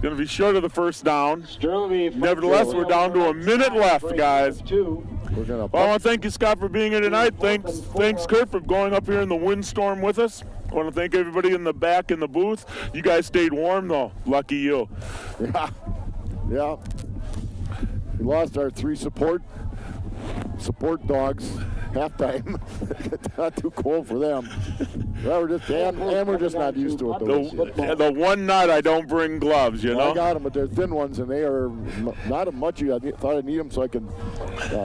Going to be short of the first down. Nevertheless, we're down to a minute left, guys. We're gonna Well, I want to thank you, Scott, for being here tonight. Thanks, Kurt, for going up here in the windstorm with us. I want to thank everybody in the back in the booth. You guys stayed warm, though. Lucky you. Yeah. We lost our 3 support dogs halftime. Not too cool for them. Well, we're just not used to it. The one night I don't bring gloves, you know? I got them, but they're thin ones, and they are not much. I thought I'd need them so I could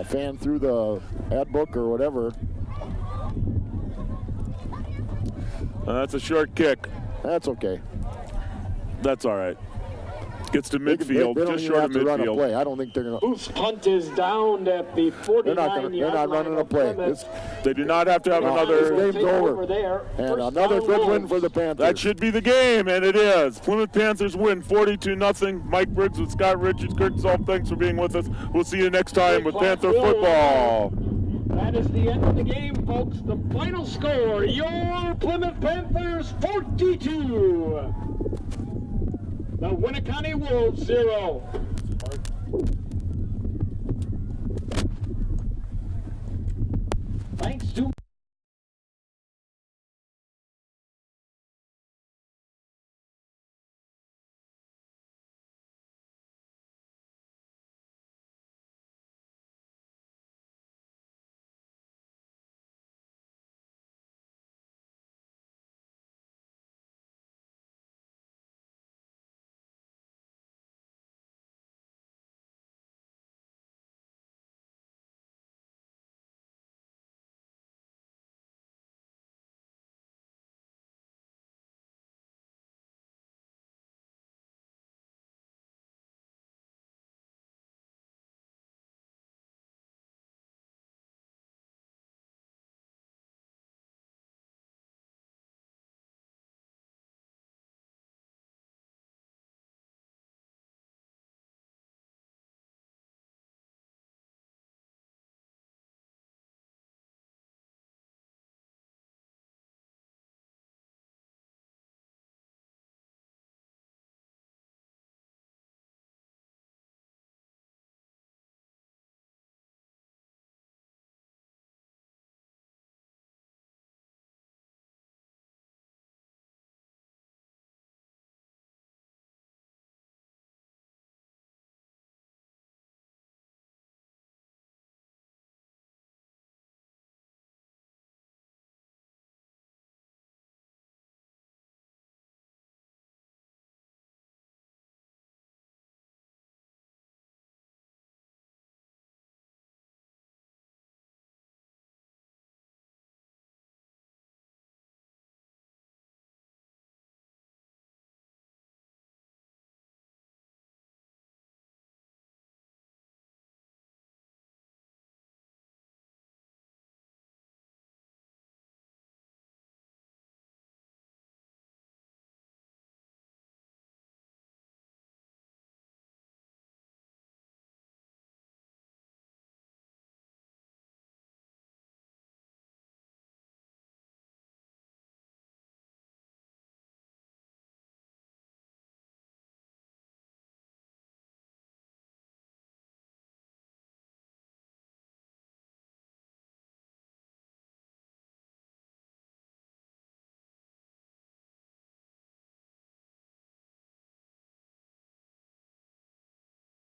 fan through the ad book or whatever. That's a short kick. That's okay. That's all right. Gets to midfield, they don't just even short have of to run a midfield. play. I don't think they're going to. Whose punt is down at the 49-yard They're not running a play. They do not have to have This another. game's over. And another good win for the Panthers. That should be the game, and it is. Plymouth Panthers win 42-0. Mike Briggs with Scott Richards. Kurt Zoll, thanks for being with us. We'll see you next time with Panther football. That is the end of the game, folks. The final score, your Plymouth Panthers 42. The Winneconne Wolves 0.